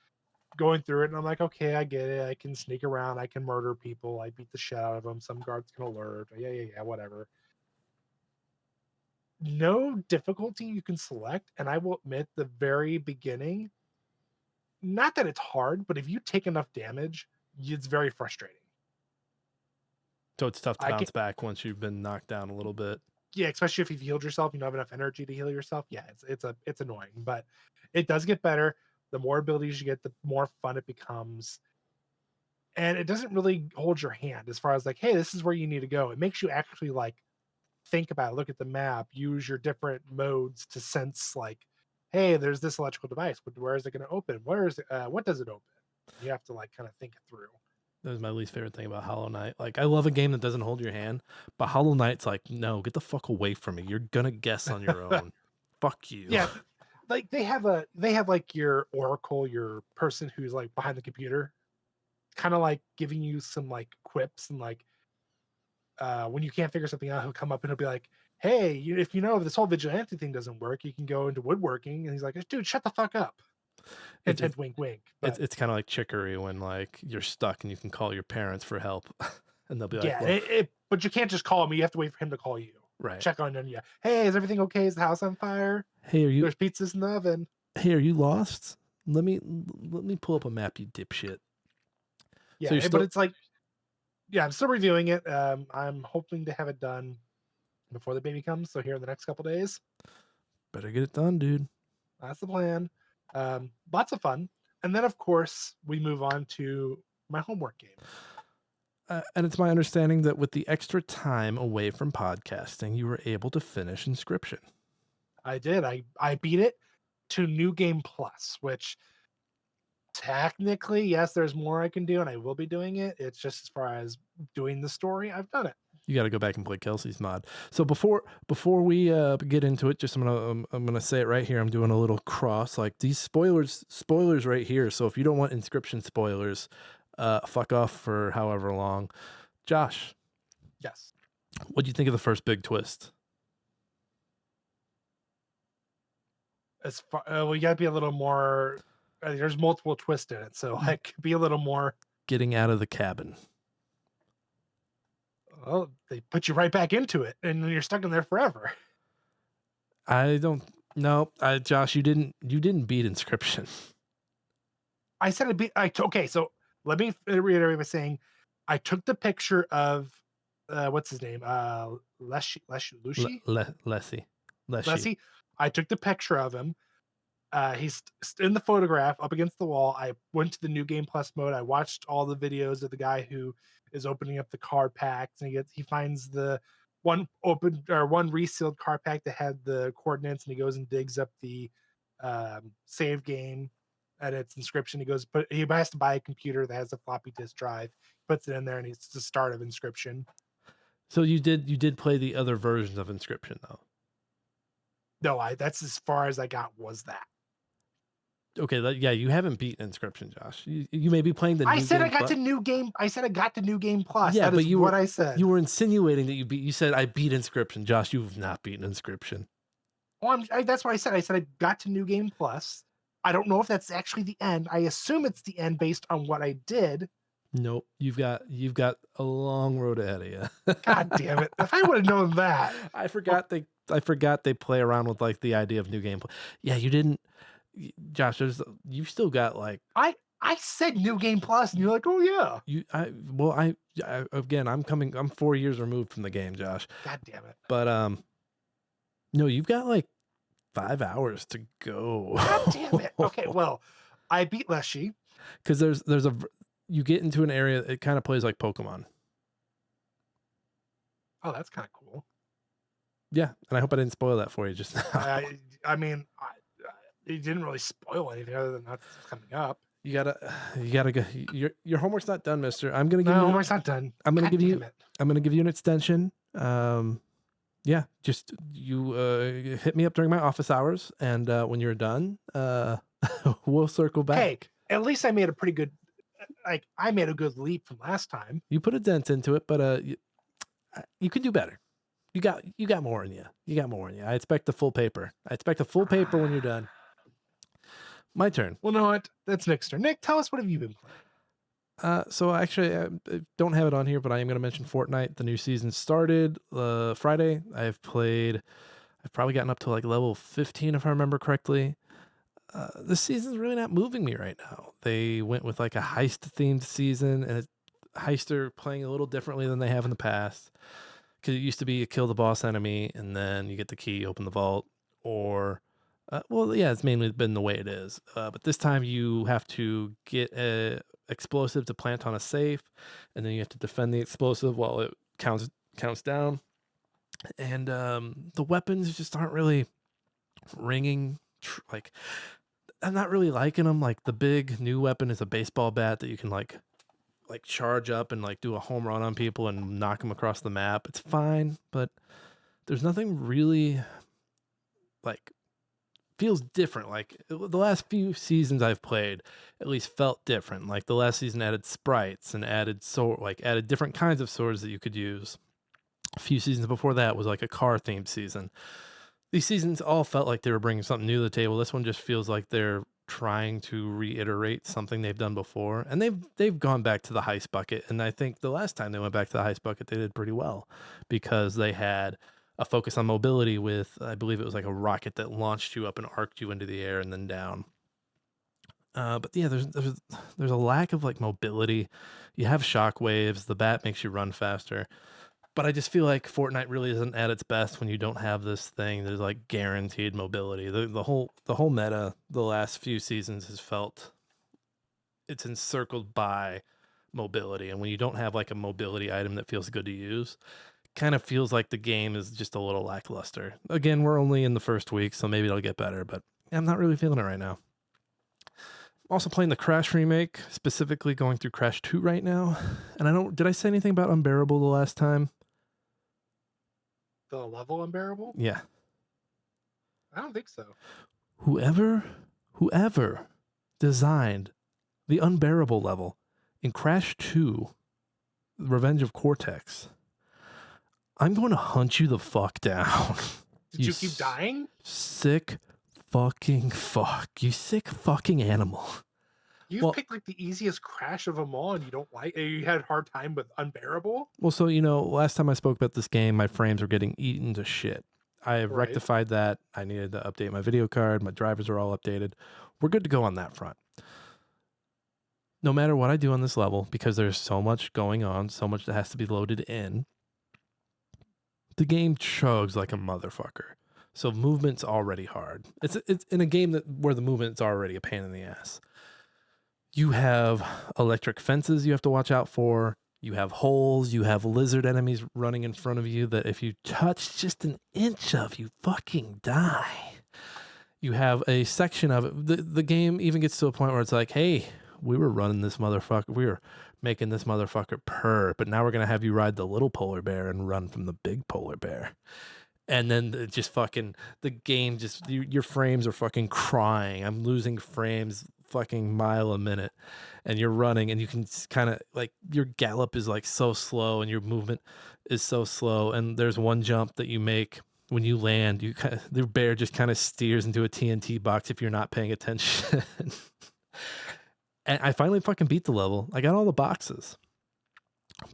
going through it and I'm like, okay, I get it. I can sneak around, I can murder people, I beat the shit out of them. Some guards can alert. Yeah, whatever. No difficulty you can select, and I will admit the very beginning, not that it's hard, but if you take enough damage, it's very frustrating. So it's tough to I can bounce back once you've been knocked down a little bit. Yeah, especially if you've healed yourself, you don't have enough energy to heal yourself. Yeah, it's annoying, but it does get better. The more abilities you get, the more fun it becomes. And it doesn't really hold your hand as far as like, hey, this is where you need to go. It makes you actually like think about it, look at the map, use your different modes to sense like, hey, there's this electrical device, but where is it going to open? Where is it? What does it open? You have to like kind of think it through. That was my least favorite thing about Hollow Knight. Like, I love a game that doesn't hold your hand, but Hollow Knight's like, no, get the fuck away from me. You're gonna guess on your own. Fuck you. Yeah, like they have like your oracle, your person who's like behind the computer, kind of like giving you some like quips and like when you can't figure something out, he'll come up and he'll be like, hey, if you know if this whole vigilante thing doesn't work, you can go into woodworking. And he's like, dude, shut the fuck up. Hint, It's hint, it's wink, wink. it's, But it's kind of like chicory when like you're stuck and you can call your parents for help, and they'll be like, yeah, well, but you can't just call me. You have to wait for him to call you. right. Check on you. Hey, is everything okay? Is the house on fire? Hey, There's pizzas in the oven. are you lost? Let me pull up a map, you dipshit. So Yeah, you're but still it's like, yeah, I'm still reviewing it. I'm hoping to have it done before the baby comes. So here in the next couple days, better get it done, dude. that's the plan. Lots of fun. And then of course we move on to my homework game. And it's my understanding that with the extra time away from podcasting, you were able to finish Inscription. I did. I beat it to New Game Plus, which technically, yes, there's more I can do, and I will be doing it. It's just as far as doing the story, I've done it. You got to go back and play Kelsey's mod. So before we get into it, just I'm gonna say it right here. I'm doing a little cross like these spoilers right here. So if you don't want Inscription spoilers, fuck off for however long. Josh, Yes. what do you think of the first big twist? As far we got to be a little more. There's multiple twists in it, so like be a little more. Getting out of the cabin. Well, they put you right back into it, and then you're stuck in there forever. I don't know. Josh, you didn't beat Inscription. I said it be. Okay, so let me reiterate by saying, I took the picture of what's his name, Leshy, Lessie. Leslie. I took the picture of him. In the photograph up against the wall. I went to the new game plus mode. I watched all the videos of the guy who is opening up the card packs, and he finds the one resealed card pack that had the coordinates, and he goes and digs up the save game and its inscription. He has to buy a computer that has a floppy disk drive, puts it in there, and it's the start of Inscription. So you did play the other versions of Inscription though. No, that's as far as I got was that. Okay, yeah, you haven't beaten Inscription, Josh. You may be playing the I new said I game got plus. to new game. I said I got to new game plus. Yeah, That but is what I said. you were insinuating that you beat. You said I beat Inscription, Josh. You've not beaten Inscription. Well, that's what I said. I said I got to new game plus. I don't know if that's actually the end. I assume it's the end based on what I did. Nope, you've got a long road ahead of you. God damn it! If I would have known that, I forgot they play around with like the idea of new gameplay. Yeah, you didn't, Josh. You still got like I said new game plus, and you're like, oh yeah. again, I'm 4 years removed from the game, Josh. God damn it! But no, you've got like 5 hours to go. God damn it! Okay, well, I beat Leshy. Because you get into an area, it kind of plays like Pokemon. Oh, that's kind of cool. Yeah, and I hope I didn't spoil that for you just now. I mean, it didn't really spoil anything other than that's coming up. You gotta go. Your homework's not done, Mister. I'm gonna give No, you. homework's not done. I'm gonna God give you. damn it. I'm gonna give you an extension. Yeah, just you hit me up during my office hours, and when you're done, we'll circle back. Hey, at least I made a pretty good. I made a good leap from last time. You put a dent into it, but you can do better. You got more in you. You got more in you. I expect the full paper. I expect a full paper when you're done. My turn. Well, know what? That's Nick's turn. Nick, tell us, what have you been playing? So actually, I don't have it on here, but I am going to mention Fortnite. The new season started Friday. I've probably gotten up to like level 15 if I remember correctly. This season's really not moving me right now. They went with like a heist themed season, and heists are playing a little differently than they have in the past. Because it used to be you kill the boss enemy, and then you get the key, open the vault, or well, yeah, it's mainly been the way it is. But this time you have to get a explosive to plant on a safe, and then you have to defend the explosive while it counts down. And the weapons just aren't really ringing. Like, I'm not really liking them. Like, the big new weapon is a baseball bat that you can like charge up and like do a home run on people and knock them across the map. It's fine, but there's nothing really like feels different. Like the last few seasons I've played at least felt different. Like the last season added sprites and added different kinds of swords that you could use. A few seasons before that was like a car themed season. These seasons all felt like they were bringing something new to the table. This one just feels like they're trying to reiterate something they've done before, and they've gone back to the heist bucket. And I think the last time they went back to the heist bucket, they did pretty well because they had a focus on mobility with, I believe it was like a rocket that launched you up and arced you into the air and then down. But yeah, there's a lack of like mobility. You have shock waves. The bat makes you run faster. But I just feel like Fortnite really isn't at its best when you don't have this thing that is like guaranteed mobility. The whole meta the last few seasons has felt it's encircled by mobility, and when you don't have like a mobility item that feels good to use, kind of feels like the game is just a little lackluster. Again, we're only in the first week, so maybe it'll get better, but I'm not really feeling it right now. I'm also playing the Crash remake, specifically going through Crash 2 right now. And did I say anything about Unbearable the last time? The level Unbearable? Yeah. I don't think so. Whoever designed the Unbearable level in Crash 2, Revenge of Cortex, I'm going to hunt you the fuck down. Did you keep dying? Sick fucking fuck. You sick fucking animal. You picked like the easiest Crash of them all, and you had a hard time with Unbearable? Well, so, last time I spoke about this game, my frames were getting eaten to shit. I have rectified that. I needed to update my video card. My drivers are all updated. We're good to go on that front. No matter what I do on this level, because there's so much going on, so much that has to be loaded in, the game chugs like a motherfucker. So movement's already hard. It's in a game that where the movement's already a pain in the ass. You have electric fences you have to watch out for. You have holes, you have lizard enemies running in front of you that if you touch just an inch of, you fucking die. You have a section of it. The game even gets to a point where it's like, hey, we were running this motherfucker. We were making this motherfucker purr, but now we're going to have you ride the little polar bear and run from the big polar bear. And then it just fucking, the game just, your frames are fucking crying. I'm losing frames fucking mile a minute. And you're running and you can kind of like, your gallop is like so slow and your movement is so slow. And there's one jump that you make when you land, you kind of, the bear just kind of steers into a TNT box if you're not paying attention. And I finally fucking beat the level. I got all the boxes.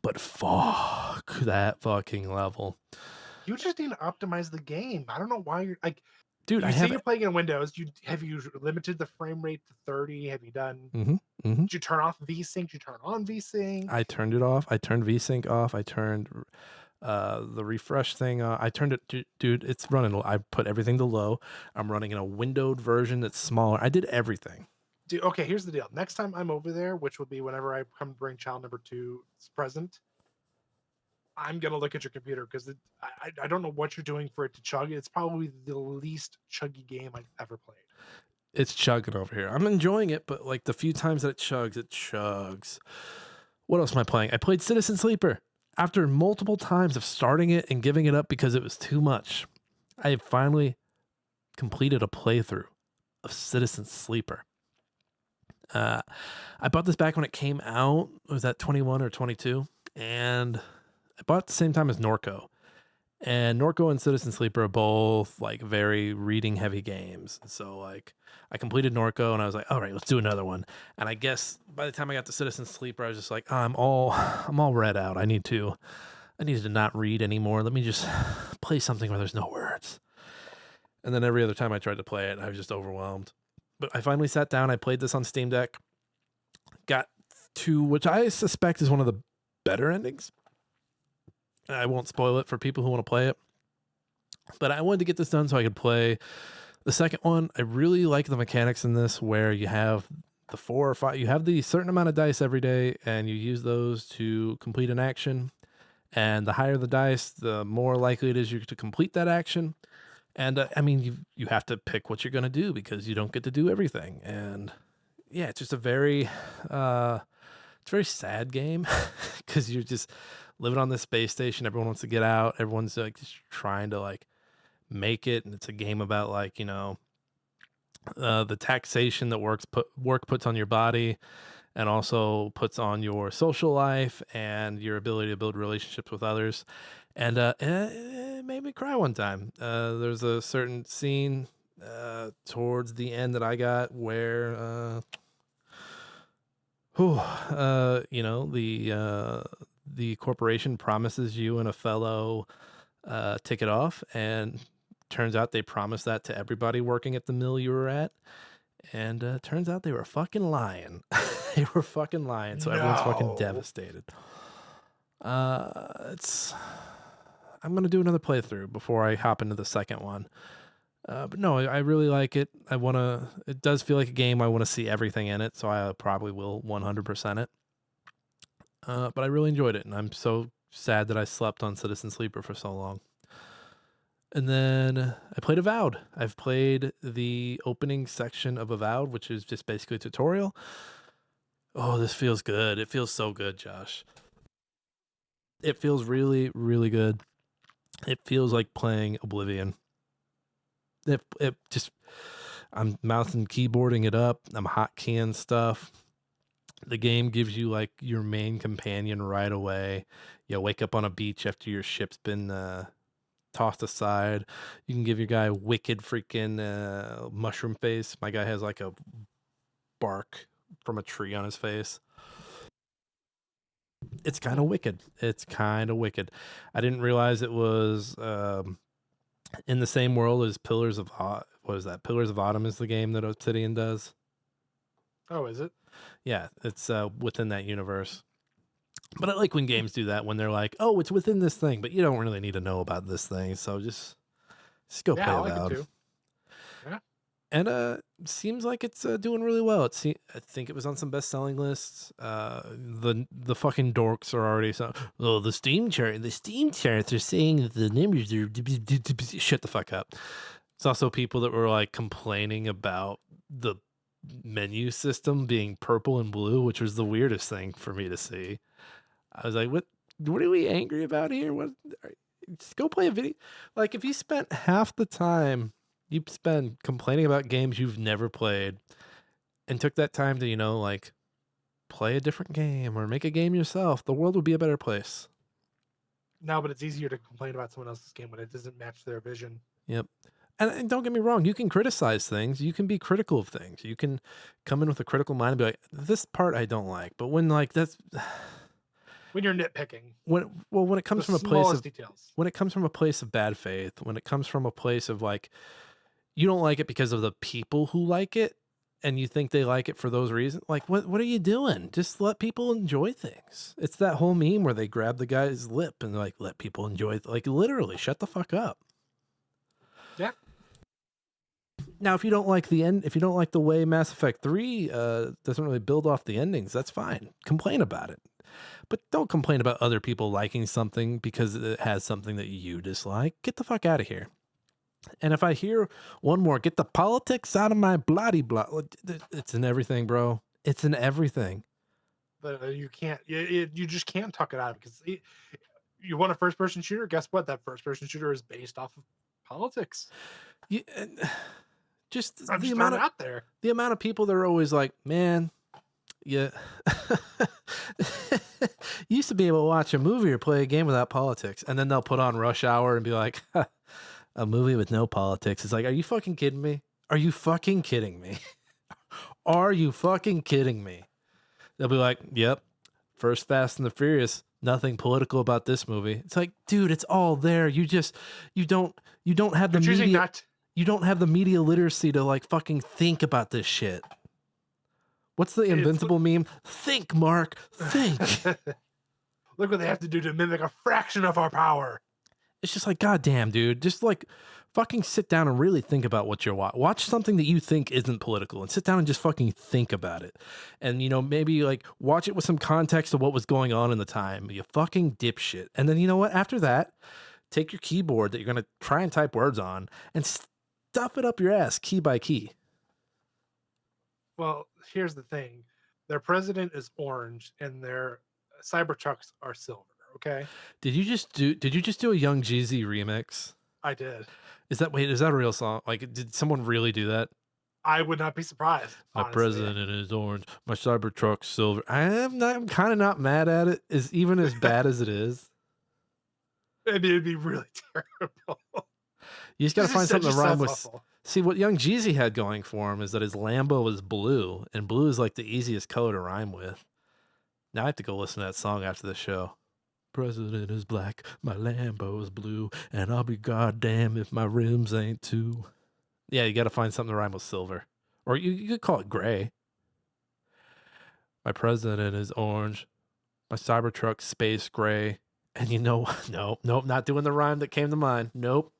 But fuck that fucking level. You just need to optimize the game. I don't know why you're like. Dude, I You say have you're playing in Windows. You limited the frame rate to 30? Have you done? mm-hmm. Did you turn off VSync? Did you turn on VSync? I turned it off. I turned VSync off. I turned the refresh thing. I turned it, dude. It's running. I put everything to low. I'm running in a windowed version that's smaller. I did everything. Dude, okay, here's the deal. Next time I'm over there, which will be whenever I come bring child number 2 present, I'm gonna look at your computer because I don't know what you're doing for it to chug. It's probably the least chuggy game I've ever played. It's chugging over here. I'm enjoying it, but like the few times that it chugs. What else am I playing? I played Citizen Sleeper. After multiple times of starting it and giving it up because it was too much, I have finally completed a playthrough of Citizen Sleeper. I bought this back when it came out. Was that 21 or 22? And I bought it at the same time as Norco. And Norco and Citizen Sleeper are both like very reading heavy games. So like I completed Norco and I was like, all right, let's do another one. And I guess by the time I got to Citizen Sleeper, I was just like, oh, I'm all read out. I needed to not read anymore. Let me just play something where there's no words. And then every other time I tried to play it, I was just overwhelmed. But I finally sat down. I played this on Steam Deck. Got to, which I suspect is one of the better endings. I won't spoil it for people who want to play it. But I wanted to get this done so I could play the second one. I really like the mechanics in this where you have the 4 or 5, you have the certain amount of dice every day and you use those to complete an action. And the higher the dice, the more likely it is you to complete that action. And I mean, you have to pick what you're going to do because you don't get to do everything. And yeah, it's just a very, it's a very sad game because you're just living on this space station. Everyone wants to get out. Everyone's like just trying to like make it. And it's a game about like, you know, the taxation that work puts on your body and also puts on your social life and your ability to build relationships with others. And it made me cry one time. There's a certain scene towards the end that I got where, you know, the corporation promises you and a fellow ticket off, and turns out they promised that to everybody working at the mill you were at. And turns out they were fucking lying. They were fucking lying. So everyone's fucking No. devastated. I'm gonna do another playthrough before I hop into the second one. But no, I really like it. It does feel like a game I want to see everything in it, so I probably will 100% it. But I really enjoyed it, and I'm so sad that I slept on Citizen Sleeper for so long. And then I played Avowed. I've played the opening section of Avowed, which is just basically a tutorial. Oh, this feels good. It feels so good, Josh. It feels really, really good. It feels like playing Oblivion. It just, I'm mouse and keyboarding it up. I'm hotkeying stuff. The game gives you like your main companion right away. You wake up on a beach after your ship's been tossed aside. You can give your guy wicked freaking mushroom face. My guy has like a bark from a tree on his face. It's kind of wicked. It's kind of wicked. I didn't realize it was in the same world as Pillars of what is that? Pillars of Autumn is the game that Obsidian does. Oh, is it? Yeah, it's within that universe. But I like when games do that when they're like, "Oh, it's within this thing," but you don't really need to know about this thing. So just Just go Yeah, play I like it Avowed. too. Yeah. And seems like it's doing really well. I think it was on some best-selling lists. The fucking dorks are already so, oh, the Steam charts are saying that the numbers are shut the fuck up. It's also people that were like complaining about the menu system being purple and blue, which was the weirdest thing for me to see. I was like, what are we angry about here? Just go play a video. Like, if you spent half the time you spend complaining about games you've never played and took that time to, like, play a different game or make a game yourself, the world would be a better place. No, but it's easier to complain about someone else's game when it doesn't match their vision. Yep. And don't get me wrong, you can criticize things. You can be critical of things. You can come in with a critical mind and be like, this part I don't like. But when, like, that's When you're nitpicking, when it the comes from a place smallest of details. when it comes from a place of bad faith, when it comes from a place of like, you don't like it because of the people who like it and you think they like it for those reasons, like, what are you doing? Just let people enjoy things. It's that whole meme where they grab the guy's lip and like, let people enjoy it. Like, literally shut the fuck up. Yeah. Now, if you don't like the end, if you don't like the way Mass Effect 3 doesn't really build off the endings, that's fine. Complain about it. But don't complain about other people liking something because it has something that you dislike. Get the fuck out of here. And if I hear one more, get the politics out of my bloody blah. It's in everything, bro. It's in everything. But you can't. You just can't tuck it out because you want a first-person shooter. Guess what? That first-person shooter is based off of politics. You, just I'm the just amount throwing of it out there. the amount of people that are always like, man, yeah. You used to be able to watch a movie or play a game without politics, and then they'll put on Rush Hour and be like, a movie with no politics. It's like, are you fucking kidding me? Are you fucking kidding me? Are you fucking kidding me? They'll be like, yep, first Fast and the Furious, nothing political about this movie. It's like, dude, it's all there. You don't have the You're choosing media. not. You don't have the media literacy to like fucking think about this shit. What's the It's Invincible meme? Think, Mark, think. look what they have to do to mimic a fraction of our power. It's just like, goddamn, dude, just like fucking sit down and really think about what you're watching. Watch something that you think isn't political and sit down and just fucking think about it. And, maybe like watch it with some context of what was going on in the time. You fucking dipshit. And then, you know what? After that, take your keyboard that you're going to try and type words on and stuff it up your ass key by key. Well, here's the thing: their president is orange, and their Cybertrucks are silver. Okay, Did you just do a Young Jeezy remix? I did. Is that a real song? Like, did someone really do that? I would not be surprised. My Honestly, president is orange. My Cybertruck's silver. I'm kind of not mad at it. Is even as bad as it is. it'd be really terrible. You just got to find something to rhyme with. Awful. See, what Young Jeezy had going for him is that his Lambo is blue, and blue is like the easiest color to rhyme with. Now I have to go listen to that song after the show. President is black, my Lambo is blue, and I'll be goddamn if my rims ain't too. Yeah, you got to find something to rhyme with silver. Or you could call it gray. My president is orange. My Cybertruck space gray. And nope, not doing the rhyme that came to mind. Nope.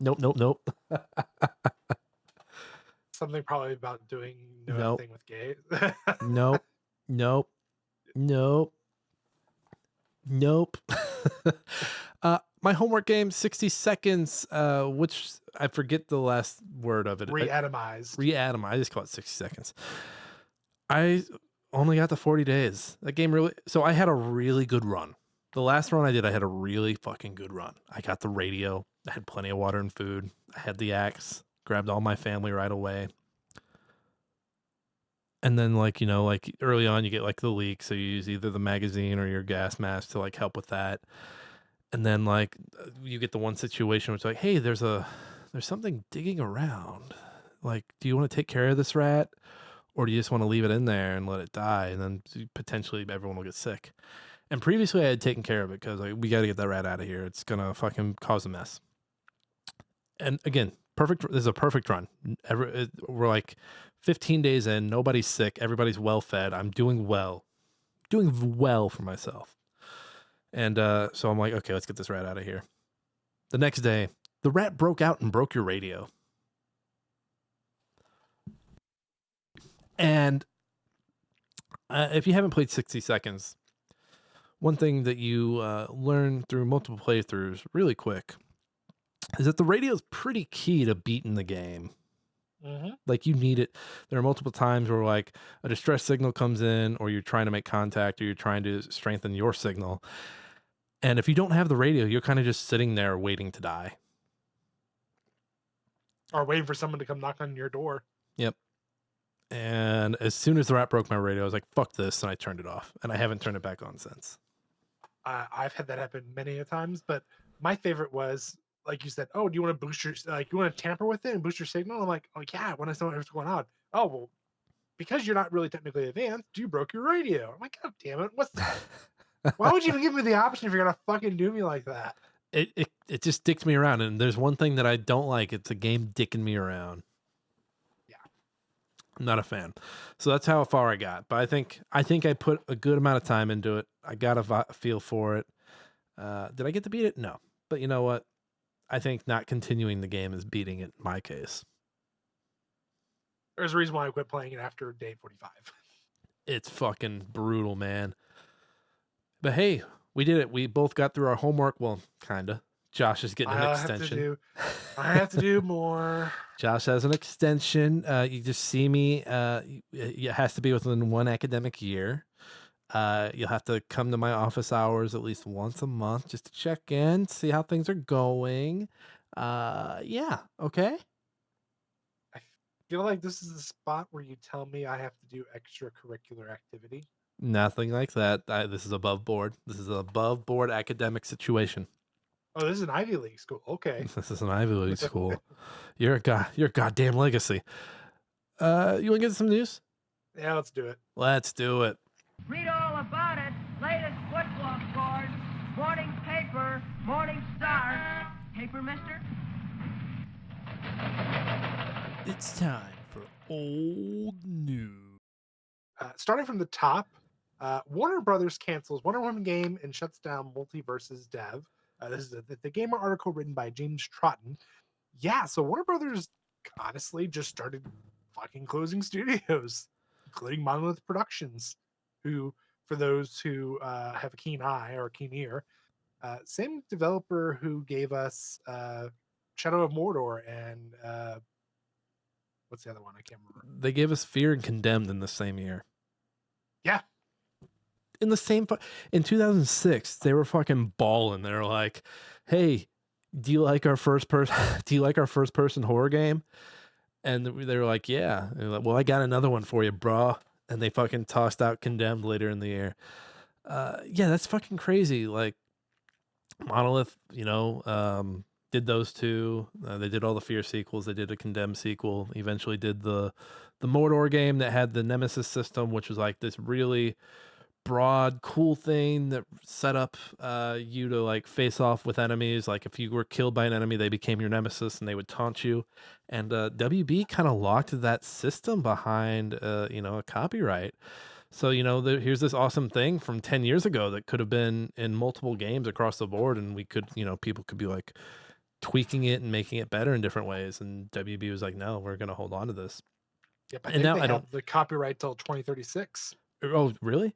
Something probably about doing Nope. nothing with gays. Nope. My homework game, 60 seconds, which I forget the last word of it. Reatomized. Reatomize. I just call it 60 seconds. I only got the 40 days. That game really. So I had a really good run. The last run I did, I had a really fucking good run. I got the radio. I had plenty of water and food. I had the axe. Grabbed all my family right away. And then, like early on, you get like the leak. So you use either the magazine or your gas mask to like help with that. And then like you get the one situation where it's like, hey, there's something digging around. Like, do you want to take care of this rat? Or do you just want to leave it in there and let it die? And then potentially everyone will get sick. And previously I had taken care of it because we got to get that rat out of here. It's going to fucking cause a mess. And again, perfect. This is a perfect run. We're like 15 days in. Nobody's sick. Everybody's well fed. I'm doing well for myself. And so I'm like, okay, let's get this rat out of here. The next day, The rat broke out and broke your radio. And if you haven't played 60 Seconds, one thing that you learn through multiple playthroughs really quick is that the radio is pretty key to beating the game. Mm-hmm. Like, you need it. There are multiple times where like a distress signal comes in, or you're trying to make contact, or you're trying to strengthen your signal. And if you don't have the radio, you're kind of just sitting there waiting to die. Or waiting for someone to come knock on your door. Yep. And as soon as the rat broke my radio, I was like, fuck this. And I turned it off. And I haven't turned it back on since. I've had that happen many a times, but my favorite was, like you said, oh, do you want to boost your, like, you want to tamper with it and boost your signal? I'm like, oh, yeah, I want to know what's going on. Oh, well, because you're not really technically advanced, you broke your radio. I'm like, God damn it. Why would you even give me the option if you're going to fucking do me like that? It just dicks me around. And there's one thing that I don't like. It's a game dicking me around. Yeah. I'm not a fan. So that's how far I got. But I think I put a good amount of time into it. I got a feel for it. Did I get to beat it? No. But you know what? I think not continuing the game is beating it in my case. There's a reason why I quit playing it after day 45. It's fucking brutal, man. But hey, we did it. We both got through our homework. Well, kinda. Josh is getting an extension. I have to do more. Josh has an extension. You just see me. It has to be within one academic year. You'll have to come to my office hours at least once a month just to check in, see how things are going. Yeah, okay. I feel like this is the spot where you tell me I have to do extracurricular activity. Nothing like that. This is above board. This is an above board academic situation. Oh, this is an Ivy League school. Okay. This is an Ivy League school. You're a goddamn legacy. You want to get some news? Yeah, let's do it. Let's do it. Read all about it. Latest football scores. Morning paper. Morning Star. Paper, mister? It's time for old news. Starting from the top, Warner Brothers cancels Wonder Woman game and shuts down Multiverse's dev. This is the Gamer article written by James Troughton. Yeah, so Warner Brothers honestly just started fucking closing studios, including Monolith Productions, who, for those who have a keen eye or a keen ear, same developer who gave us Shadow of Mordor and what's the other one? I can't remember. They gave us Fear and Condemned in the same year. Yeah. In the same in 2006, they were fucking balling. They were like, "Hey, do you like our first person horror game?" And they were like, "Yeah." And like, well, I got another one for you, bro. And they fucking tossed out Condemned later in the year. Yeah, that's fucking crazy. Like, Monolith, did those two. They did all the Fear sequels. They did a Condemned sequel. Eventually did the Mordor game that had the Nemesis system, which was like this really broad, cool thing that set up you to like face off with enemies. Like, if you were killed by an enemy, they became your nemesis and they would taunt you. And WB kind of locked that system behind a copyright. So, here's this awesome thing from 10 years ago that could have been in multiple games across the board, and we could, people could be like tweaking it and making it better in different ways. And WB was like, no, we're going to hold on to this. Yep, And now they I have don't. the copyright till 2036. Oh, really?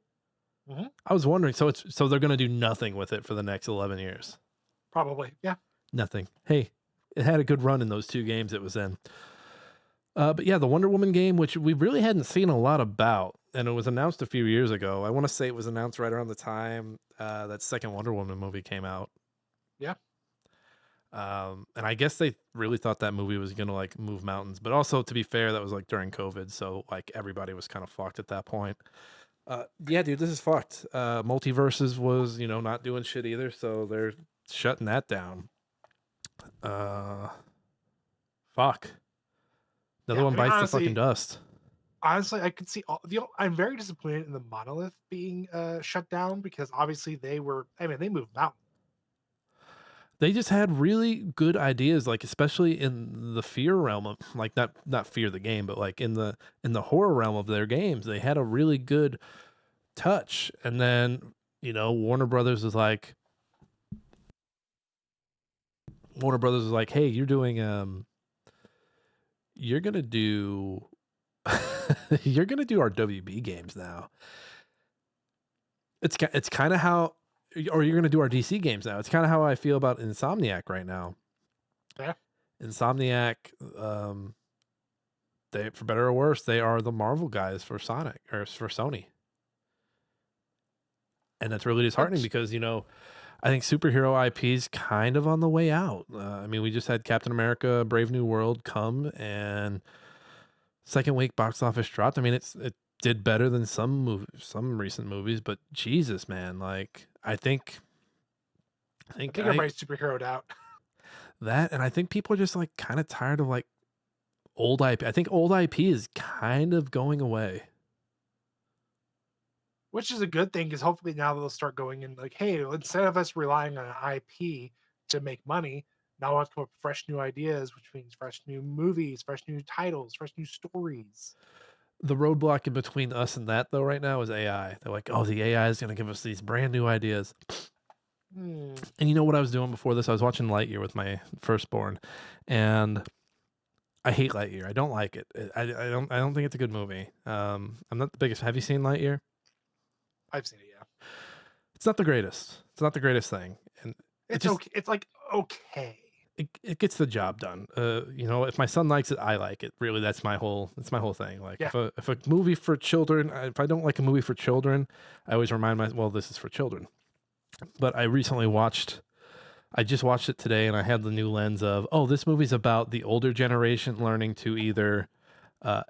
Mhm. I was wondering. So they're going to do nothing with it for the next 11 years. Probably, yeah. Nothing. Hey, it had a good run in those two games it was in. But yeah, the Wonder Woman game, which we really hadn't seen a lot about, and it was announced a few years ago. I want to say it was announced right around the time that second Wonder Woman movie came out. Yeah. And I guess they really thought that movie was going to like move mountains, but also, to be fair, that was like during COVID. So like everybody was kind of fucked at that point. Yeah, dude, this is fucked. Multiverses was, not doing shit either. So they're shutting that down. Fuck. Another one bites honestly, the fucking dust. Honestly, I could see I'm very disappointed in the Monolith being shut down, because obviously they moved mountains. They just had really good ideas, like especially in the fear realm of like not fear the game, but like in the horror realm of their games, they had a really good touch. And then Warner Brothers was like, Warner Brothers was like, "Hey, you're gonna do you're gonna do our WB games now." It's kind of how, or you're gonna do our DC games now. It's kind of how I feel about Insomniac right now. Yeah. Insomniac, they, for better or worse, they are the Marvel guys for Sonic or for Sony, and that's really disheartening That's because I think superhero IP is kind of on the way out. I mean, we just had Captain America: Brave New World come, and second week box office dropped. I mean, it did better than some recent movies, but Jesus, man, like I I think think I everybody's superheroed out. that, and I think people are just like kind of tired of like old IP. I think old IP is kind of going away. Which is a good thing because hopefully now they'll start going in like, hey, instead of us relying on an IP to make money, now let's come up with fresh new ideas, which means fresh new movies, fresh new titles, fresh new stories. The roadblock in between us and that though right now is AI. They're like, oh, the AI is going to give us these brand new ideas. Hmm. And you know what I was doing before this? I was watching Lightyear with my firstborn, and I hate Lightyear. I don't like it. I don't think it's a good movie. I'm not the biggest. Have you seen Lightyear? I've seen it, yeah. It's not the greatest. It's not the greatest thing, and it It's just okay. It's like okay. it gets the job done. If my son likes it, I like it. Really, that's my whole thing. Like Yeah. if a movie for children, if I don't like a movie for children, I always remind myself, well, this is for children. But I just watched it today, and I had the new lens of, oh, this movie's about the older generation learning to either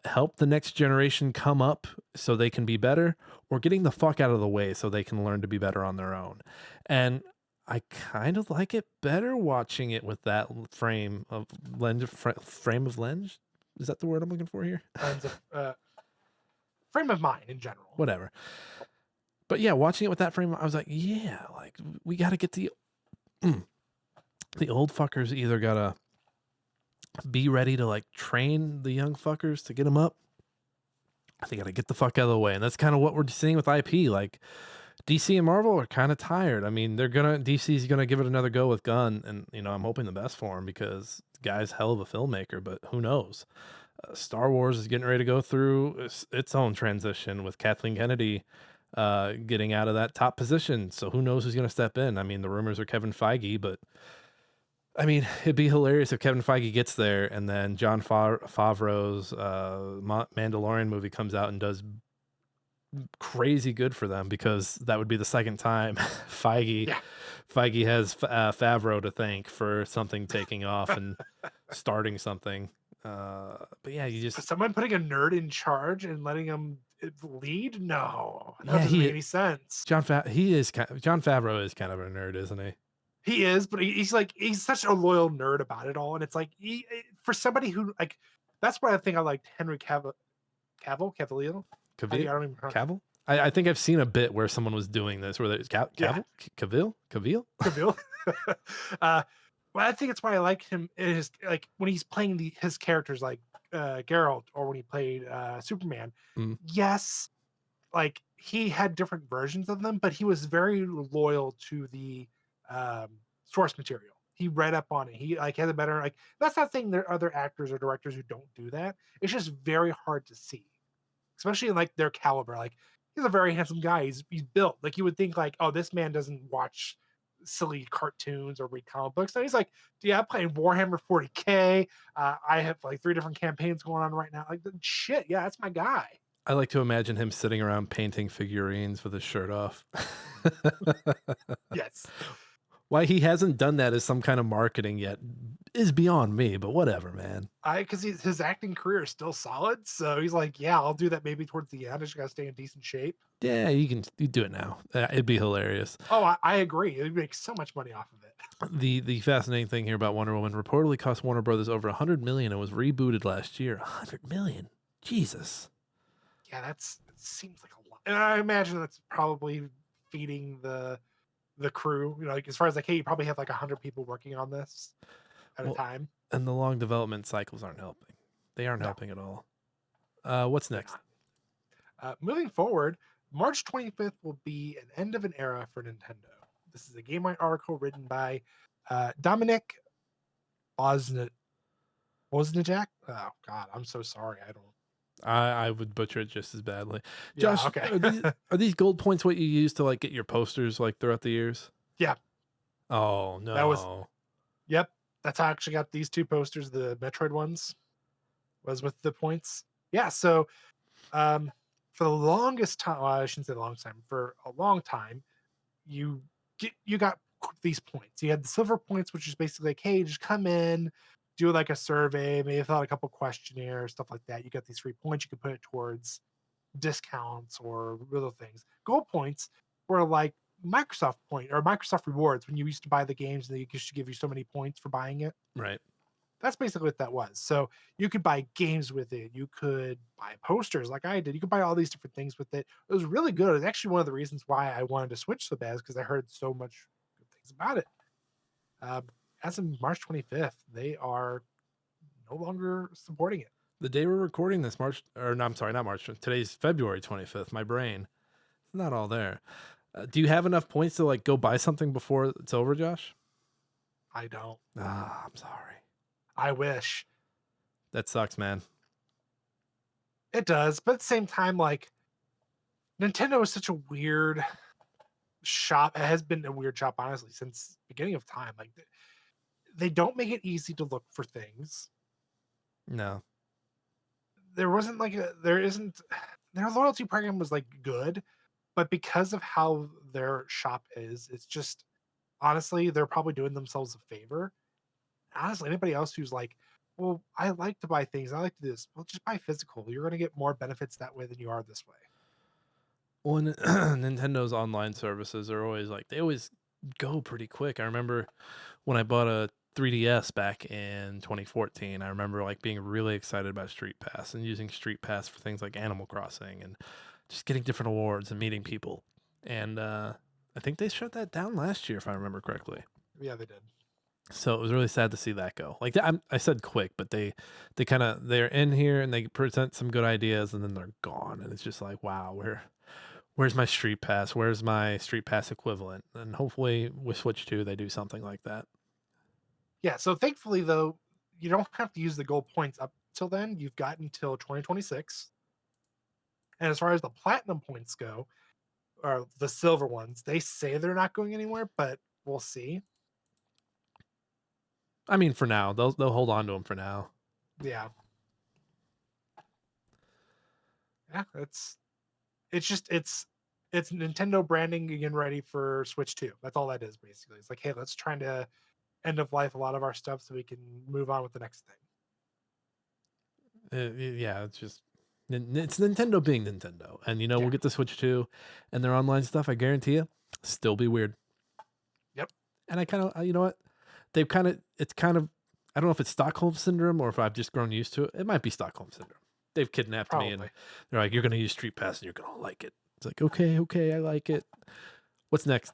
help the next generation come up so they can be better, or getting the fuck out of the way so they can learn to be better on their own. And I kind of like it better watching it with that frame of lens. Is that the word I'm looking for here? Lens of frame of mind in general. Whatever. But yeah, watching it with that frame, I was like, yeah, like we got to get the old fuckers either gotta be ready to like train the young fuckers to get them up. They gotta get the fuck out of the way, and that's kind of what we're seeing with IP. Like DC and Marvel are kind of tired. I mean, DC's gonna give it another go with Gunn, and I'm hoping the best for him because the guy's hell of a filmmaker. But who knows? Star Wars is getting ready to go through its own transition with Kathleen Kennedy getting out of that top position. So who knows who's gonna step in? I mean, the rumors are Kevin Feige, but I mean, it'd be hilarious if Kevin Feige gets there and then John Favreau's Mandalorian movie comes out and does crazy good for them, because that would be the second time Feige Yeah. Feige has Favreau to thank for something taking off and starting something. But yeah, you just Someone putting a nerd in charge and letting him lead? No, that yeah doesn't make he any sense. John Favreau is kind of a nerd, isn't he? He is, but he's such a loyal nerd about it all, and it's like for somebody who like that's why I think I liked Henry Cavill. I Cavill? don't even pronounce Cavill? I think I've seen a bit where someone was doing this, where there's Yeah. Cavill? Cavill. Well, I think it's why I like him is like when he's playing his characters like Geralt or when he played Superman. Mm. Yes, like he had different versions of them, but he was very loyal to the source material. He read up on it. He like has a better like. That's not saying there are other actors or directors who don't do that. It's just very hard to see, especially in like their caliber. Like he's a very handsome guy. He's built like you would think like, oh, this man doesn't watch silly cartoons or read comic books. And he's like, yeah, I'm playing Warhammer 40K. I have like 3 different campaigns going on right now. Like shit, yeah, that's my guy. I like to imagine him sitting around painting figurines with his shirt off. Yes. Why he hasn't done that as some kind of marketing yet is beyond me, but whatever, man. Because his acting career is still solid. So he's like, yeah, I'll do that maybe towards the end. I just got to stay in decent shape. Yeah, you do it now. It'd be hilarious. Oh, I agree. It makes so much money off of it. The fascinating thing here about Wonder Woman reportedly cost Warner Brothers over $100 million and was rebooted last year. $100 million, Jesus. Yeah, it seems like a lot, and I imagine that's probably feeding the crew. Like as far as like, hey, you probably have like 100 people working on this at a time. And the long development cycles aren't helping. They aren't helping at all. What's next? Moving forward, March 25th will be an end of an era for Nintendo. This is a Game Line article written by Dominic Wozniak? Oh God, I'm so sorry. I don't. I would butcher it just as badly. Yeah. Josh, Okay. are these gold points what you use to like get your posters like throughout the years? Yeah. Oh That was. no. Yep. That's how I actually got these two posters. The Metroid ones was with the points. Yeah. So um, for the longest time, well, I shouldn't say the long time. For a long time, you you got these points. You had the silver points, which is basically like, hey, just come in, do like a survey, maybe fill out a couple questionnaires, stuff like that. You got these 3 points. You can put it towards discounts or little things. Gold points were like Microsoft point or Microsoft rewards when you used to buy the games and they used to give you so many points for buying it. Right. That's basically what that was. So you could buy games with it. You could buy posters like I did. You could buy all these different things with it. It was really good. It was actually one of the reasons why I wanted to switch so bad because I heard so much good things about it. Um, as of March 25th, they are no longer supporting it. The day we're recording this, March, or no, I'm sorry, not March. Today's February 25th. My brain, it's not all there. Do you have enough points to like go buy something before it's over, Josh? I don't. Ah, I'm sorry. I wish That sucks, man. it does, but at the same time, like Nintendo is such a weird shop. It has been a weird shop, honestly, since beginning of time. Like they don't make it easy to look for things. No. There wasn't like there isn't their loyalty program was like good, but because of how their shop is, it's just honestly they're probably doing themselves a favor. Honestly, anybody else who's like, well, I like to buy things, I like to do this, well, just buy physical. You're gonna get more benefits that way than you are this way. Well, Nintendo's online services are always like they always go pretty quick. I remember when I bought a 3DS back in 2014. I remember like being really excited about Street Pass and using Street Pass for things like Animal Crossing and just getting different awards and meeting people. And I think they shut that down last year, if I remember correctly. Yeah, they did. So it was really sad to see that go. Like I said, quick, but they kind of they're in here and they present some good ideas and then they're gone, and it's just like, wow, where's my Street Pass? Where's my Street Pass equivalent? And hopefully with Switch 2 they do something like that. Yeah, so thankfully though, you don't have to use the gold points up till then. You've got until 2026. And as far as the platinum points go, or the silver ones, they say they're not going anywhere, but we'll see. I mean, for now, they'll hold on to them for now. Yeah. Yeah, it's Nintendo branding getting ready for Switch 2. That's all that is basically. It's like, hey, let's try to end of life a lot of our stuff so we can move on with the next thing. Yeah, it's just it's Nintendo being Nintendo, and Yeah. we'll get the Switch 2 and their online stuff. I guarantee you, still be weird. Yep. And I kind of, you know what, it's kind of, I don't know if it's Stockholm syndrome or if I've just grown used to it. It might be Stockholm syndrome. They've kidnapped me and Probably. they're like, you're gonna use Street Pass and you're gonna like it. It's like, okay, I like it. What's next?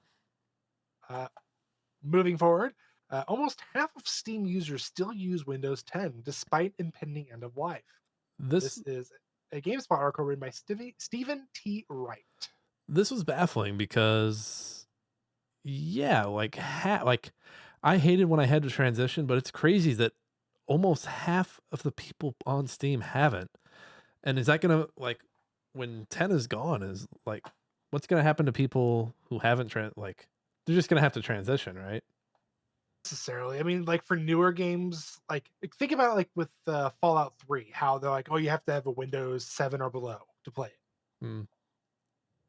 Moving forward, almost half of Steam users still use Windows 10 despite impending end of life. This This is a GameSpot article written by Stephen T. Wright. this was baffling because yeah, like I hated when I had to transition, but it's crazy that almost half of the people on Steam haven't. And is that gonna like when 10 is gone? Is like what's gonna happen to people who haven't like they're just gonna have to transition, right? Necessarily, I mean, like for newer games, like think about it, like with Fallout 3, how they're like, oh, you have to have a Windows 7 or below to play it. Mm.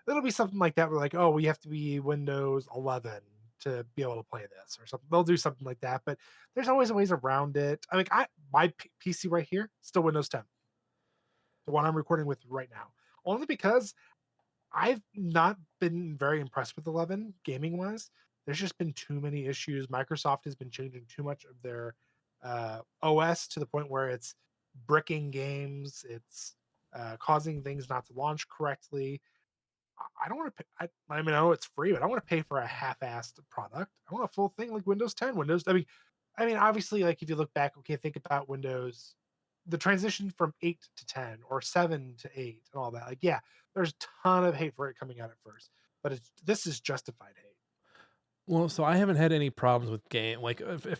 It'll be something like that. Where like, oh, we have to be Windows 11 to be able to play this, or something. They'll do something like that, but there's always ways around it. I mean, my PC right here still Windows 10, the one I'm recording with right now, only because I've not been very impressed with 11 gaming wise. There's just been too many issues. Microsoft has been changing too much of their OS to the point where it's bricking games. It's causing things not to launch correctly. I don't want to pay. I mean, I know it's free, but I want to pay for a half-assed product. I want a full thing like Windows 10. Windows. I mean, obviously, like if you look back, okay, think about Windows, the transition from 8 to 10 or 7 to 8 and all that. Like, yeah, there's a ton of hate for it coming out at first, but this is justified hate. Well, so I haven't had any problems with game like if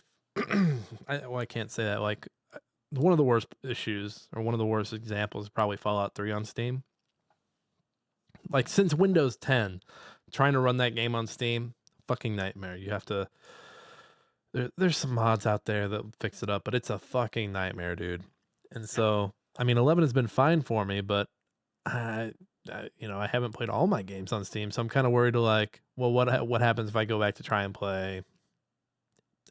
I can't say that. Like one of the worst issues or one of the worst examples is probably Fallout 3 on Steam. Like since Windows 10, trying to run that game on Steam, fucking nightmare. You have to. There's some mods out there that fix it up, but it's a fucking nightmare, dude. And so, I mean, 11 has been fine for me, but I haven't played all my games on Steam, so I'm kind of worried. Like, well, what happens if I go back to try and play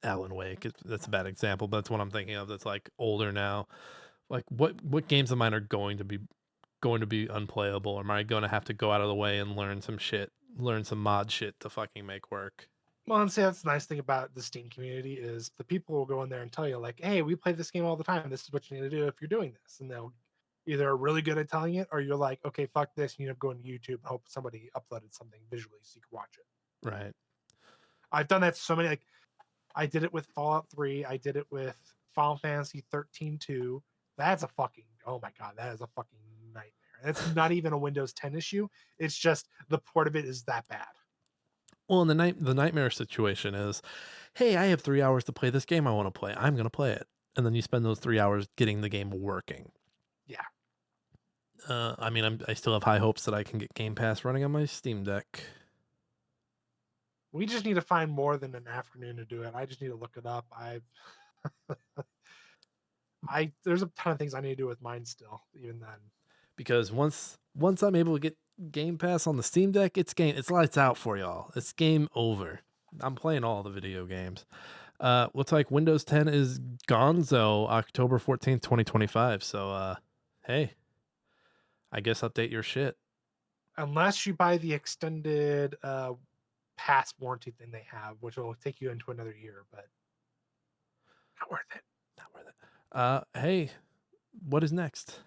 Alan Wake? That's a bad example, but that's what I'm thinking of. That's like older now. Like, what games of mine are going to be unplayable? Or am I going to have to go out of the way and learn some mod shit to fucking make work? Well, and see, that's the nice thing about the Steam community is the people will go in there and tell you like, "Hey, we play this game all the time. This is what you need to do if you're doing this," and they'll either are really good at telling it, or you're like, "Okay, fuck this." You end up going to YouTube and hope somebody uploaded something visually so you can watch it. Right. I've done that so many. Like, I did it with Fallout 3. I did it with Final Fantasy 13 2. That's a fucking, oh my god, that is a fucking nightmare. It's not even a Windows 10 issue. It's just the port of it is that bad. Well, and the nightmare situation is, hey, I have 3 hours to play this game I want to play. I'm gonna play it, and then you spend those 3 hours getting the game working. Yeah. I mean, I still have high hopes that I can get Game Pass running on my Steam Deck. We just need to find more than an afternoon to do it. I just need to look it up. I there's a ton of things I need to do with mine still, even then. Because once I'm able to get Game Pass on the Steam Deck, it's lights out for y'all. It's game over. I'm playing all the video games. Looks like Windows 10 is gonzo October 14th, 2025. So hey, I guess update your shit. Unless you buy the extended pass warranty thing they have, which will take you into another year, but not worth it. Not worth it. Hey, what is next?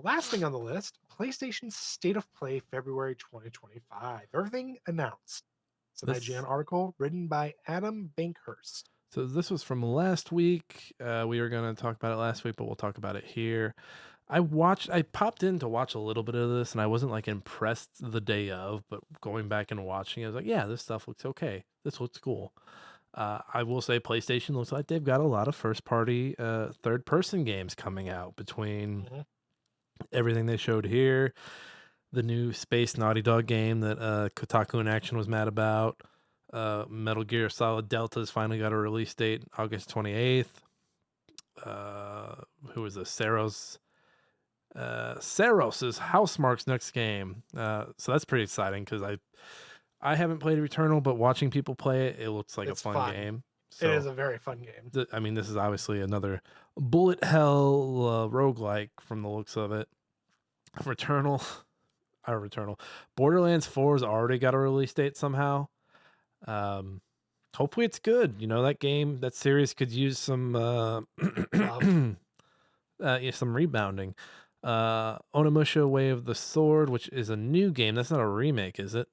Last thing on the list, PlayStation State of Play February 2025. Everything announced. It's an This IGN article written by Adam Bankhurst. So this was from last week. We were going to talk about it last week, but we'll talk about it here. I popped in to watch a little bit of this, and I wasn't like impressed the day of, but going back and watching, I was like, yeah, this stuff looks okay. This looks cool. I will say PlayStation looks like they've got a lot of first-party, third-person games coming out between everything they showed here, the new Space Naughty Dog game that Kotaku in Action was mad about. Metal Gear Solid Delta's finally got a release date, August 28th. Who is this? Saros's Housemarque's next game. So that's pretty exciting because I haven't played Returnal, but watching people play it, it looks like It's a fun fun. game. It is a very fun game. I mean, this is obviously another bullet hell roguelike from the looks of it. Returnal. Borderlands 4 has already got a release date somehow. Hopefully it's good. You know, that series could use some some rebounding. Onimusha Way of the Sword, which is a new game. That's not a remake, is it?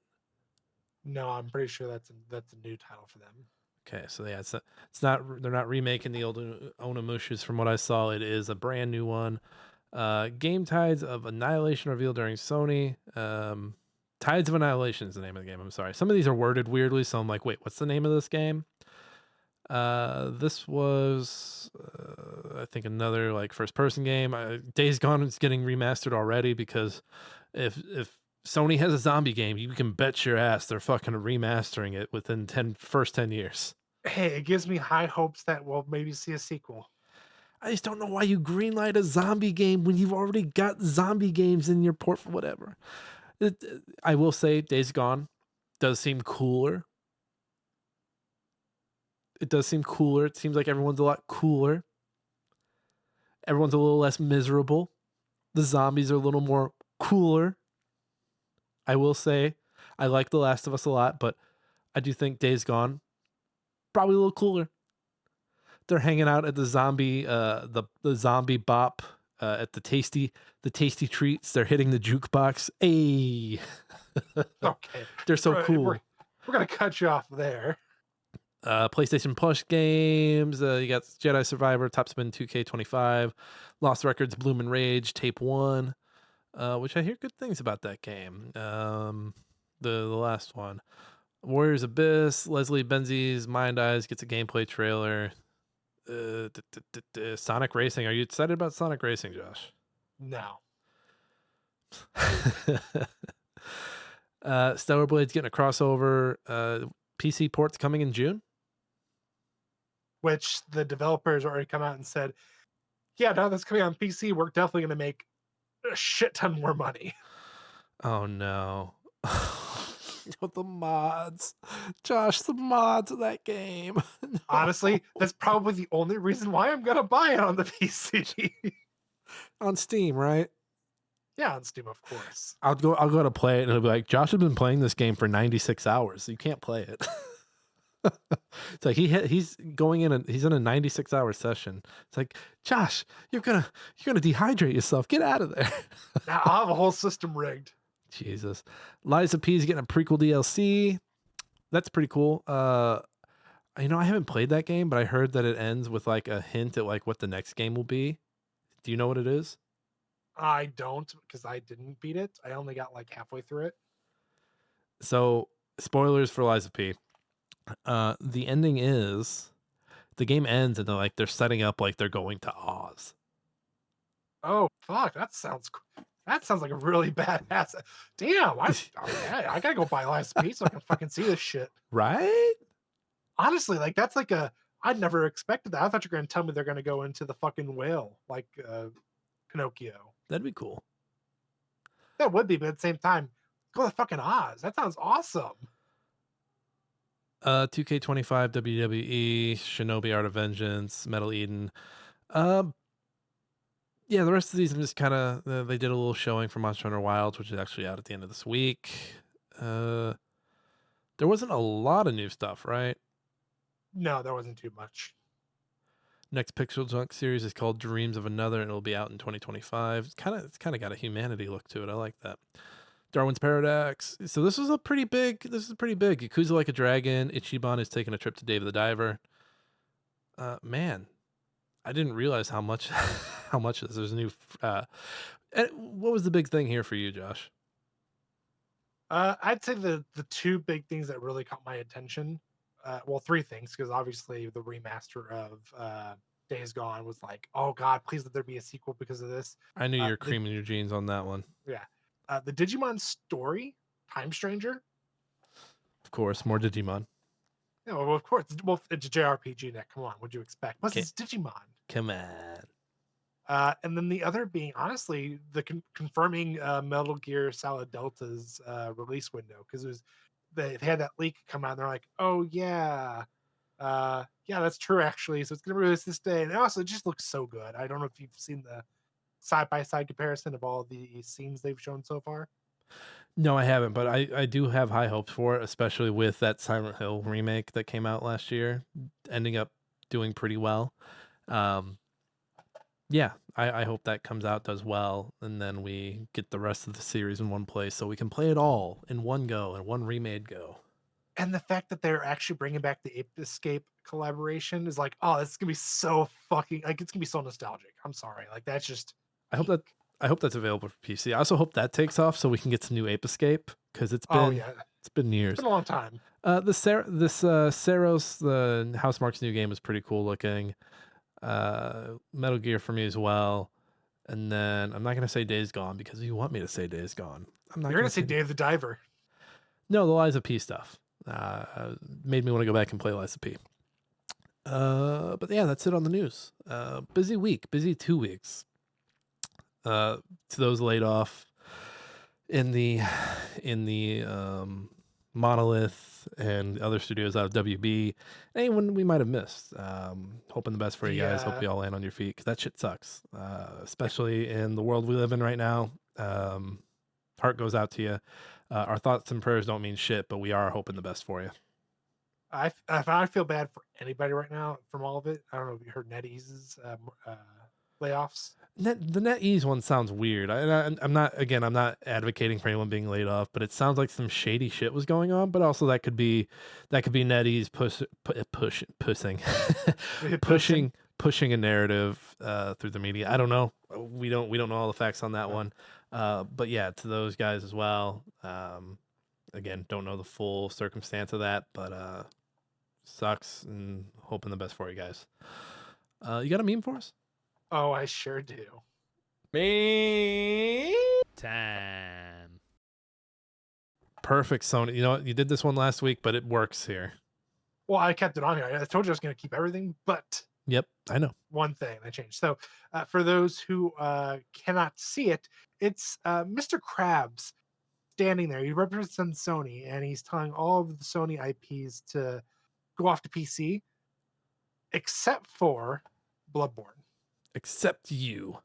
No, I'm pretty sure that's a new title for them. Okay, so yeah, it's not they're not remaking the old Onimushas from what I saw. It is a brand new one. Game Tides of Annihilation revealed during Sony. Tides of Annihilation is the name of the game. I'm sorry. Some of these are worded weirdly, so I'm like, wait, what's the name of this game? This was, I think, another like first-person game. Days Gone is getting remastered already because if Sony has a zombie game, you can bet your ass they're fucking remastering it within first 10 years. Hey, it gives me high hopes that we'll maybe see a sequel. I just don't know why you greenlight a zombie game when you've already got zombie games in your port for whatever. I will say Days Gone does seem cooler. It does seem cooler. It seems like everyone's a lot cooler. Everyone's a little less miserable. The zombies are a little more cooler. I will say I like The Last of Us a lot, but I do think Days Gone probably a little cooler. They're hanging out at the zombie the zombie bop at the tasty treats. They're hitting the jukebox. Hey. Okay. They're so cool. We're gonna cut you off there. PlayStation Plus games. You got Jedi Survivor, Top Spin 2K25, Lost Records, Bloom and Rage, Tape 1, which I hear good things about that game. The last one. Warriors Abyss, Leslie Benzies, Mind Eyes gets a gameplay trailer. Sonic Racing. Are you excited about Sonic Racing, Josh? No. Stellar Blade's getting a crossover. PC port's coming in June. Which the developers already come out and said, yeah, now that's coming on PC, we're definitely going to make a shit ton more money. Oh no. The mods. Josh, the mods of that game. No. Honestly, that's probably the only reason why I'm going to buy it on the PC. On Steam, right? Yeah, on Steam, of course. I'll go to play it and it'll be like, Josh has been playing this game for 96 hours. So you can't play it. It's like he's going in he's in a 96-hour session. It's like, Josh, you're gonna dehydrate yourself. Get out of there. Now I'll have a whole system rigged. Jesus. Liza P's getting a prequel DLC. That's pretty cool. I haven't played that game, but I heard that it ends with like a hint at like what the next game will be. Do you know what it is? I don't, because I didn't beat it. I only got like halfway through it. So, spoilers for Liza P. The ending is the game ends and they're setting up like they're going to Oz. Oh fuck, that sounds like a really badass. Damn, I gotta go buy Lies of P so I can fucking see this shit. Right? Honestly, like that's like I'd never expected that. I thought you were gonna tell me they're gonna go into the fucking whale, like Pinocchio. That'd be cool. That would be, but at the same time, go to fucking Oz. That sounds awesome. 2K25, WWE, Shinobi Art of Vengeance, Metal Eden. Yeah, the rest of these I'm just kind of they did a little showing for Monster Hunter Wilds, which is actually out at the end of this week. There wasn't a lot of new stuff, right? No, there wasn't too much. Next Pixel Junk series is called Dreams of Another, and it'll be out in 2025. It's kind of got a humanity look to it. I like that. Darwin's Paradox. So this is pretty big. Yakuza Like a Dragon. Ichiban is taking a trip to Dave the Diver. Man, I didn't realize how much how much this. There's a new. What was the big thing here for you, Josh? I'd say the two big things that really caught my attention. Well, three things, because obviously the remaster of Days Gone was like, oh god, please let there be a sequel because of this. I knew you're creaming your jeans on that one. Yeah. The Digimon story, Time Stranger. Of course, more Digimon. Yeah, well, of course. Well, it's a JRPG now. Come on, what'd you expect? Plus, it's Digimon. Come on. And then the other being, honestly, the confirming Metal Gear Solid Delta's release window, because it was they had that leak come out and they're like, oh yeah, that's true actually. So it's gonna release this day, and also it just looks so good. I don't know if you've seen the side-by-side comparison of all the scenes they've shown so far. No, I haven't, but I do have high hopes for it, especially with that Silent Hill remake that came out last year, ending up doing pretty well. Yeah, I hope that comes out, does well, and then we get the rest of the series in one place so we can play it all in one go, in one remade go. And the fact that they're actually bringing back the Ape Escape collaboration is like, oh, this is gonna be so fucking, like, it's gonna be so nostalgic. I'm sorry, like that's just. I hope that's available for PC. I also hope that takes off so we can get some new Ape Escape, because it's been years. It's been a long time. Saros, the Housemarque's new game is pretty cool looking. Metal Gear for me as well. And then I'm not gonna say Days Gone because you want me to say Days Gone. You're gonna say Dave the Diver. No, the Liza P stuff. Made me want to go back and play Liza P. But yeah, that's it on the news. Busy week, busy 2 weeks. To those laid off in the Monolith and other studios out of WB, anyone we might have missed. Hoping the best for you guys. Hope you all land on your feet, because that shit sucks, especially in the world we live in right now. Heart goes out to you. Our thoughts and prayers don't mean shit, but we are hoping the best for you. I feel bad for anybody right now from all of it. I don't know if you heard NetEase's layoffs. The NetEase one sounds weird. I'm not advocating for anyone being laid off, but it sounds like some shady shit was going on. But also that could be NetEase pushing a narrative through the media. I don't know. We don't know all the facts on that one. But yeah, to those guys as well. Again, don't know the full circumstance of that, but sucks, and hoping the best for you guys. You got a meme for us? Oh, I sure do. Me time. Perfect, Sony. You know what? You did this one last week, but it works here. Well, I kept it on here. I told you I was going to keep everything, but Yep, I know. one thing I changed. So for those who cannot see it, it's Mr. Krabs standing there. He represents Sony, and he's telling all of the Sony IPs to go off to PC, except for Bloodborne. Except you.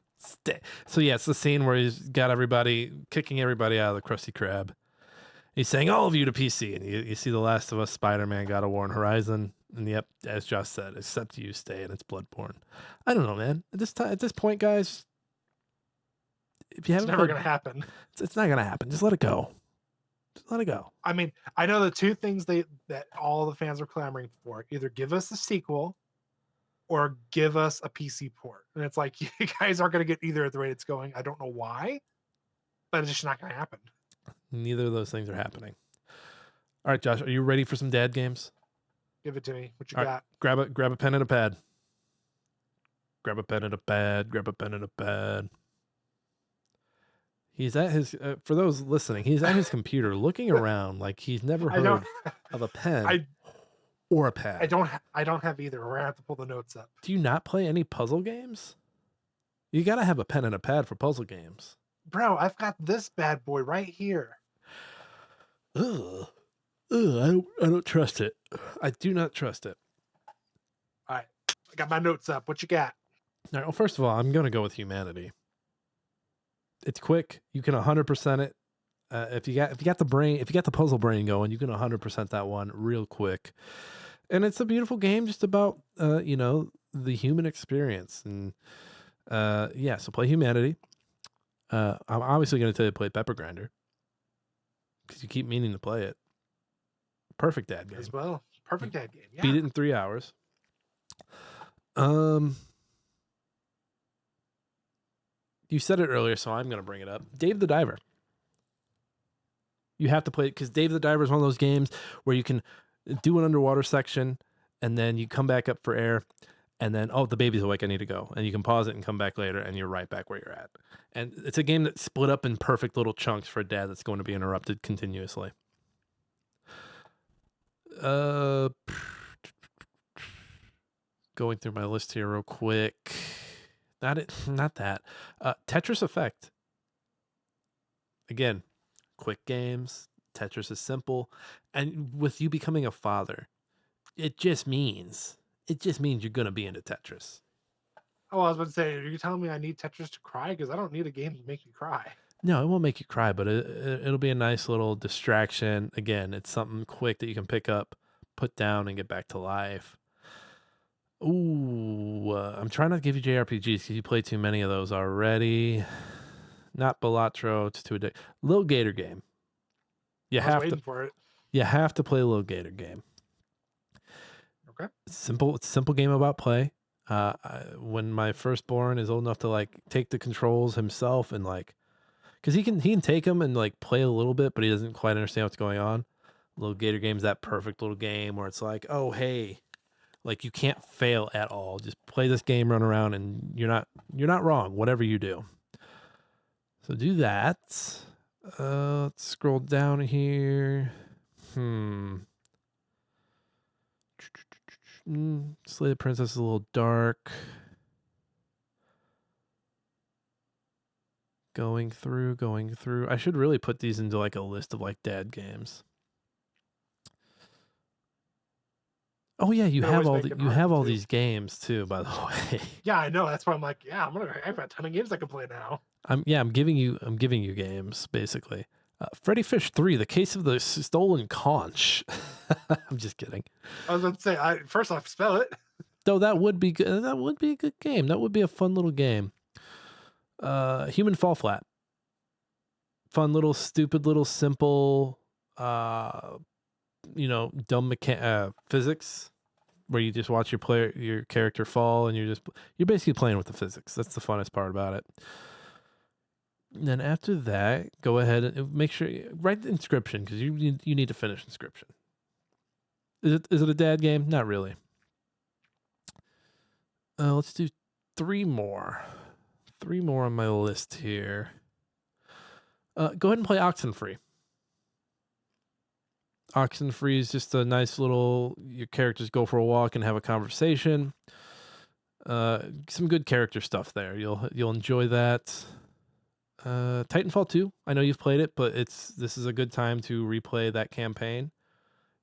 So yeah, it's the scene where he's got everybody kicking everybody out of the Krusty Krab. He's saying all of you to PC, and you see The Last of Us, Spider-Man, God of War, and Horizon, and yep, as Josh said, except you stay, and it's Bloodborne. I don't know, man. At this point, guys, if you It's haven't, never going to happen. It's not gonna happen. Just let it go. Just let it go. I mean, I know the two things that all the fans are clamoring for: either give us a sequel or give us a PC port. And it's like, you guys aren't going to get either at the rate it's going. I don't know why, but it's just not going to happen. Neither of those things are happening. All right, Josh, are you ready for some dad games? Give it to me. What you All got? right, grab a pen and a pad. Grab a pen and a pad. Grab a pen and a pad. He's at his, for those listening, he's at his computer looking around like he's never heard of a pen or a pad. I don't have either. We're gonna have to pull the notes up. Do you not play any puzzle games? You got to have a pen and a pad for puzzle games. Bro, I've got this bad boy right here. Ugh. I don't trust it. I do not trust it. All right. I got my notes up. What you got? All right, well, first of all, I'm going to go with Humanity. It's quick. You can 100% it. If you got the puzzle brain going, you can 100% that one real quick. And it's a beautiful game just about the human experience. And so play Humanity. I'm obviously going to tell you to play Pepper Grinder because you keep meaning to play it. Perfect dad game. As well. Perfect dad game. Yeah. Beat it in 3 hours. You said it earlier, so I'm going to bring it up. Dave the Diver. You have to play it because Dave the Diver is one of those games where you can do an underwater section and then you come back up for air and then, oh, the baby's awake, I need to go. And you can pause it and come back later and you're right back where you're at. And it's a game that's split up in perfect little chunks for a dad that's going to be interrupted continuously. Going through my list here real quick. Not that. Tetris Effect. Again, quick games. Tetris is simple. And with you becoming a father, it just means you're going to be into Tetris. Oh, I was about to say, are you telling me I need Tetris to cry? Because I don't need a game to make me cry. No, it won't make you cry, but it'll be a nice little distraction. Again, it's something quick that you can pick up, put down, and get back to life. Ooh, I'm trying not to give you JRPGs because you play too many of those already. Not Balatro, it's too addictive. Little Gator Game. I was waiting for it. You have to play a Little Gator Game. Okay. It's a simple game about play. When my firstborn is old enough to like take the controls himself and like, because he can take them and like play a little bit, but he doesn't quite understand what's going on. Little Gator Game's that perfect little game where it's like, oh hey, like you can't fail at all. Just play this game, run around, and you're not wrong. Whatever you do. So do that. Let's scroll down here. Slay Princess is a little dark. Going through. I should really put these into like a list of like dad games. Oh yeah, you have all these games too, by the way. Yeah, I know. That's why I'm like, yeah, I've got a ton of games I can play now. I'm giving you games basically. Freddy Fish 3: The Case of the Stolen Conch. I'm just kidding. I was about to say, first off, spell it. Though that would be good. That would be a good game. That would be a fun little game. Human Fall Flat. Fun little, stupid little, simple, dumb physics, where you just watch your character fall, and you're basically playing with the physics. That's the funnest part about it. And then after that, go ahead and make sure write the inscription because you need to finish inscription. Is it a dad game? Not really. Let's do 3 more. 3 more on my list here. Go ahead and play Oxenfree. Oxenfree is just a nice little. Your characters go for a walk and have a conversation. Some good character stuff there. You'll enjoy that. Titanfall 2. I know you've played it, but this is a good time to replay that campaign.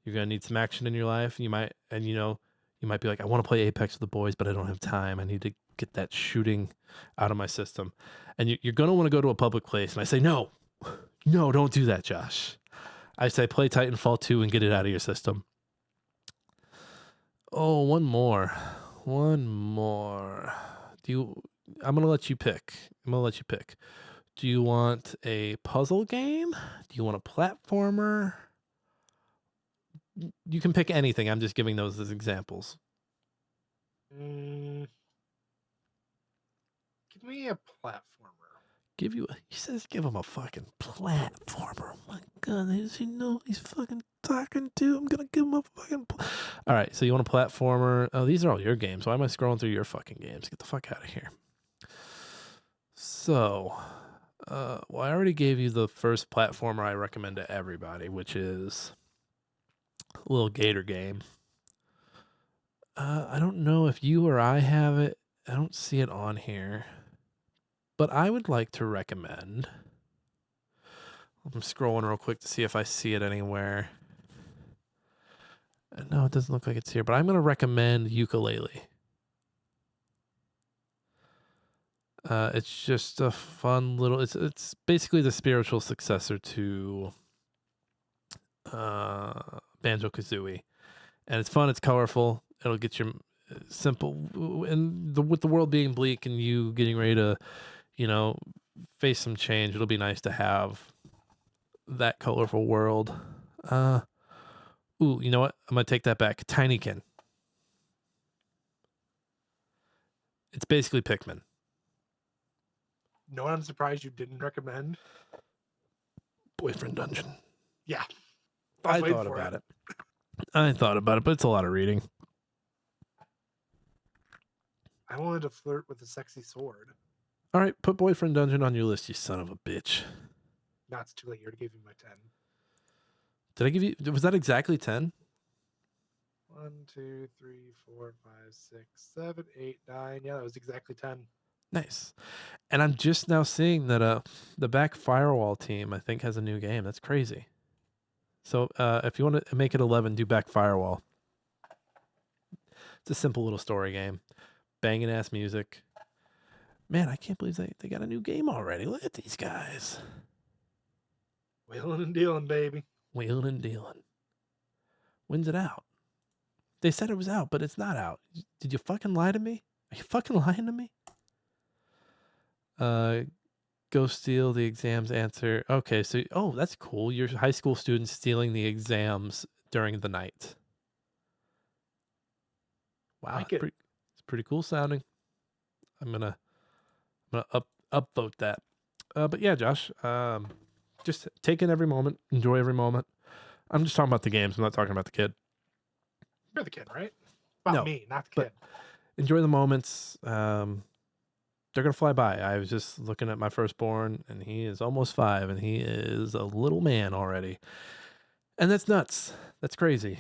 You're gonna need some action in your life. You might be like, I want to play Apex with the boys, but I don't have time. I need to get that shooting out of my system. And you're gonna want to go to a public place. And I say, no, don't do that, Josh. I say play Titanfall 2 and get it out of your system. Oh, one more. I'm gonna let you pick. Do you want a puzzle game? Do you want a platformer? You can pick anything. I'm just giving those as examples. Give me a platformer. He says give him a fucking platformer. Oh my God, does he know he's fucking talking to? I'm gonna give him a fucking. All right, so you want a platformer? Oh, these are all your games. Why am I scrolling through your fucking games? Get the fuck out of here. So, well, I already gave you the first platformer I recommend to everybody, which is a little gator game. I don't know if you or I have it. I don't see it on here. But I would like to recommend. I'm scrolling real quick to see if I see it anywhere. No, it doesn't look like it's here, but I'm going to recommend Ukulele. It's just a fun little. It's basically the spiritual successor to Banjo-Kazooie, and it's fun. It's colorful. It'll get you simple. And with the world being bleak and you getting ready to, face some change, it'll be nice to have that colorful world. Ooh, you know what? I'm gonna take that back. Tinykin. It's basically Pikmin. No, I'm surprised you didn't recommend Boyfriend Dungeon. Yeah. I thought about it. But it's a lot of reading. I wanted to flirt with a sexy sword. All right, put Boyfriend Dungeon on your list, you son of a bitch. No, it's too late. You already gave me my 10. Did I give you? Was that exactly 10? 1, 2, 3, 4, 5, 6, 7, 8, 9. Yeah, that was exactly 10. Nice. And I'm just now seeing that the Back Firewall team, I think, has a new game. That's crazy. So if you want to make it 11, do Back Firewall. It's a simple little story game. Banging ass music. Man, I can't believe they got a new game already. Look at these guys. Wheeling and dealing, baby. Wheeling and dealing. When's it out? They said it was out, but it's not out. Did you fucking lie to me? Are you fucking lying to me? Go steal the exams answer. Okay, so that's cool. You're high school students stealing the exams during the night. Wow, Like it. It's pretty cool sounding. I'm gonna upvote that. But yeah, Josh, just take in every moment, enjoy every moment. I'm just talking about the games. I'm not talking about the kid. You're the kid, right? About No, me, not the kid. Enjoy the moments. They're gonna fly by. I was just looking at my firstborn, and he is almost 5, and he is a little man already, and that's nuts. That's crazy.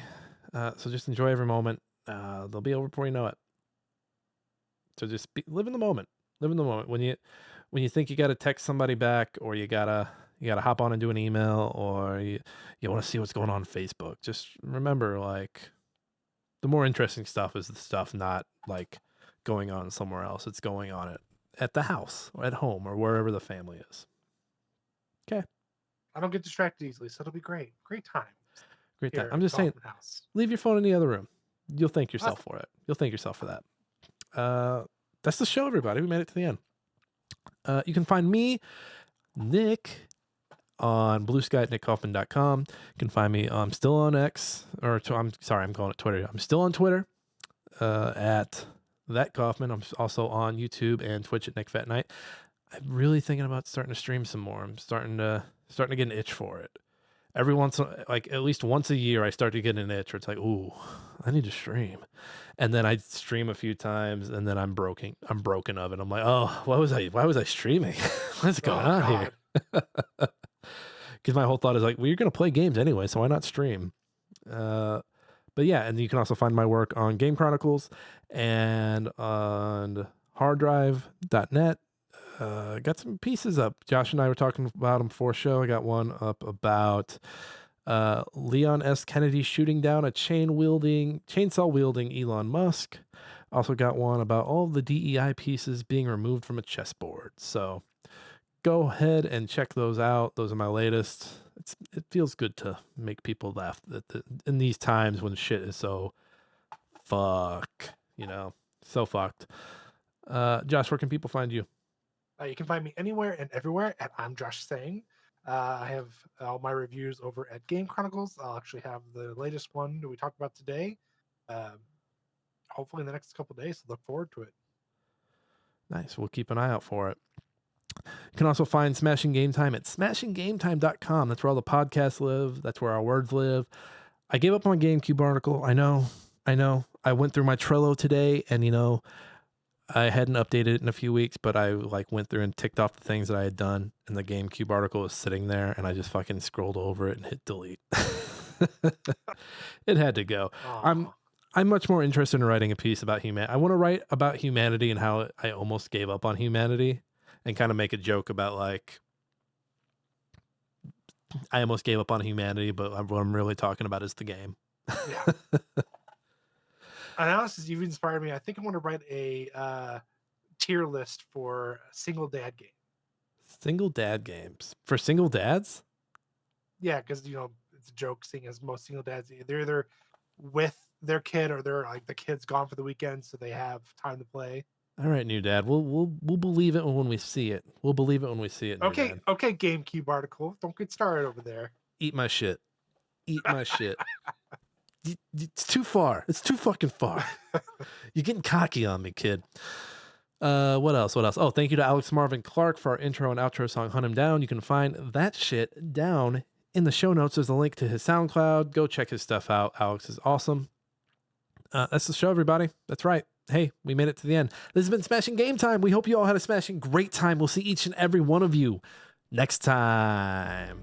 So just enjoy every moment. They'll be over before you know it. So just live in the moment. Live in the moment. When you think you got to text somebody back, or you gotta hop on and do an email, or you want to see what's going on Facebook, just remember, like, the more interesting stuff is the stuff not like going on somewhere else. It's going on at the house or at home or wherever the family is. Okay. I don't get distracted easily, so it'll be great. Great time. Great time. Here I'm at just saying, Kaufman House. leave your phone in the other room. You'll thank yourself for it. You'll thank yourself for that. That's the show, everybody. We made it to the end. You can find me, Nick, on Blue Sky at nickkaufman.com. You can find me. I'm still on X, I'm calling it Twitter. I'm still on Twitter at that Kaufman. I'm also on YouTube and Twitch at Nick Fat Night. I'm really thinking about starting to stream some more. I'm starting to get an itch for it. Every once, like at least once a year, I start to get an itch where it's like, ooh, I need to stream. And then I stream a few times, and then I'm broken of it. I'm like, oh, why was I streaming? What's going on here? Because my whole thought is like, well, you're gonna play games anyway, so why not stream? But yeah, and you can also find my work on Game Chronicles and on harddrive.net. Got some pieces up. Josh and I were talking about them before show. I got one up about Leon S. Kennedy shooting down a chainsaw wielding Elon Musk. Also got one about all the DEI pieces being removed from a chessboard. So go ahead and check those out. Those are my latest. It feels good to make people laugh in these times when shit is so so fucked. Josh, where can people find you? You can find me anywhere and everywhere at I'm Josh Saying. I have all my reviews over at Game Chronicles. I'll actually have the latest one that we talked about today. Hopefully in the next couple of days. So look forward to it. Nice. We'll keep an eye out for it. You can also find Smashing Game Time at smashinggametime.com. That's where all the podcasts live. That's where our words live. I gave up on GameCube article. I know. I went through my Trello today, and I hadn't updated it in a few weeks, but I went through and ticked off the things that I had done, and the GameCube article was sitting there, and I just fucking scrolled over it and hit delete. It had to go. Aww. I'm much more interested in writing a piece about humanity. I want to write about humanity and how I almost gave up on humanity, and kind of make a joke about I almost gave up on humanity, but what I'm really talking about is the game. Yeah. Analysis, you've inspired me. I think I want to write a tier list for single dad games. Single dad games for single dads? Yeah, because it's a joke, seeing as most single dads, they're either with their kid or they're like the kid's gone for the weekend, so they have time to play. All right, new dad. We'll believe it when we see it. We'll believe it when we see it. Okay, dad. okay, GameCube article. Don't get started over there. Eat my shit. Eat my shit. It's too far. It's too fucking far. You're getting cocky on me, kid. What else? Oh, thank you to Alex Marvin Clark for our intro and outro song, Hunt Him Down. You can find that shit down in the show notes. There's a link to his SoundCloud. Go check his stuff out. Alex is awesome. That's the show, everybody. That's right. Hey, we made it to the end. This has been Smashing Game Time. We hope you all had a smashing great time. We'll see each and every one of you next time.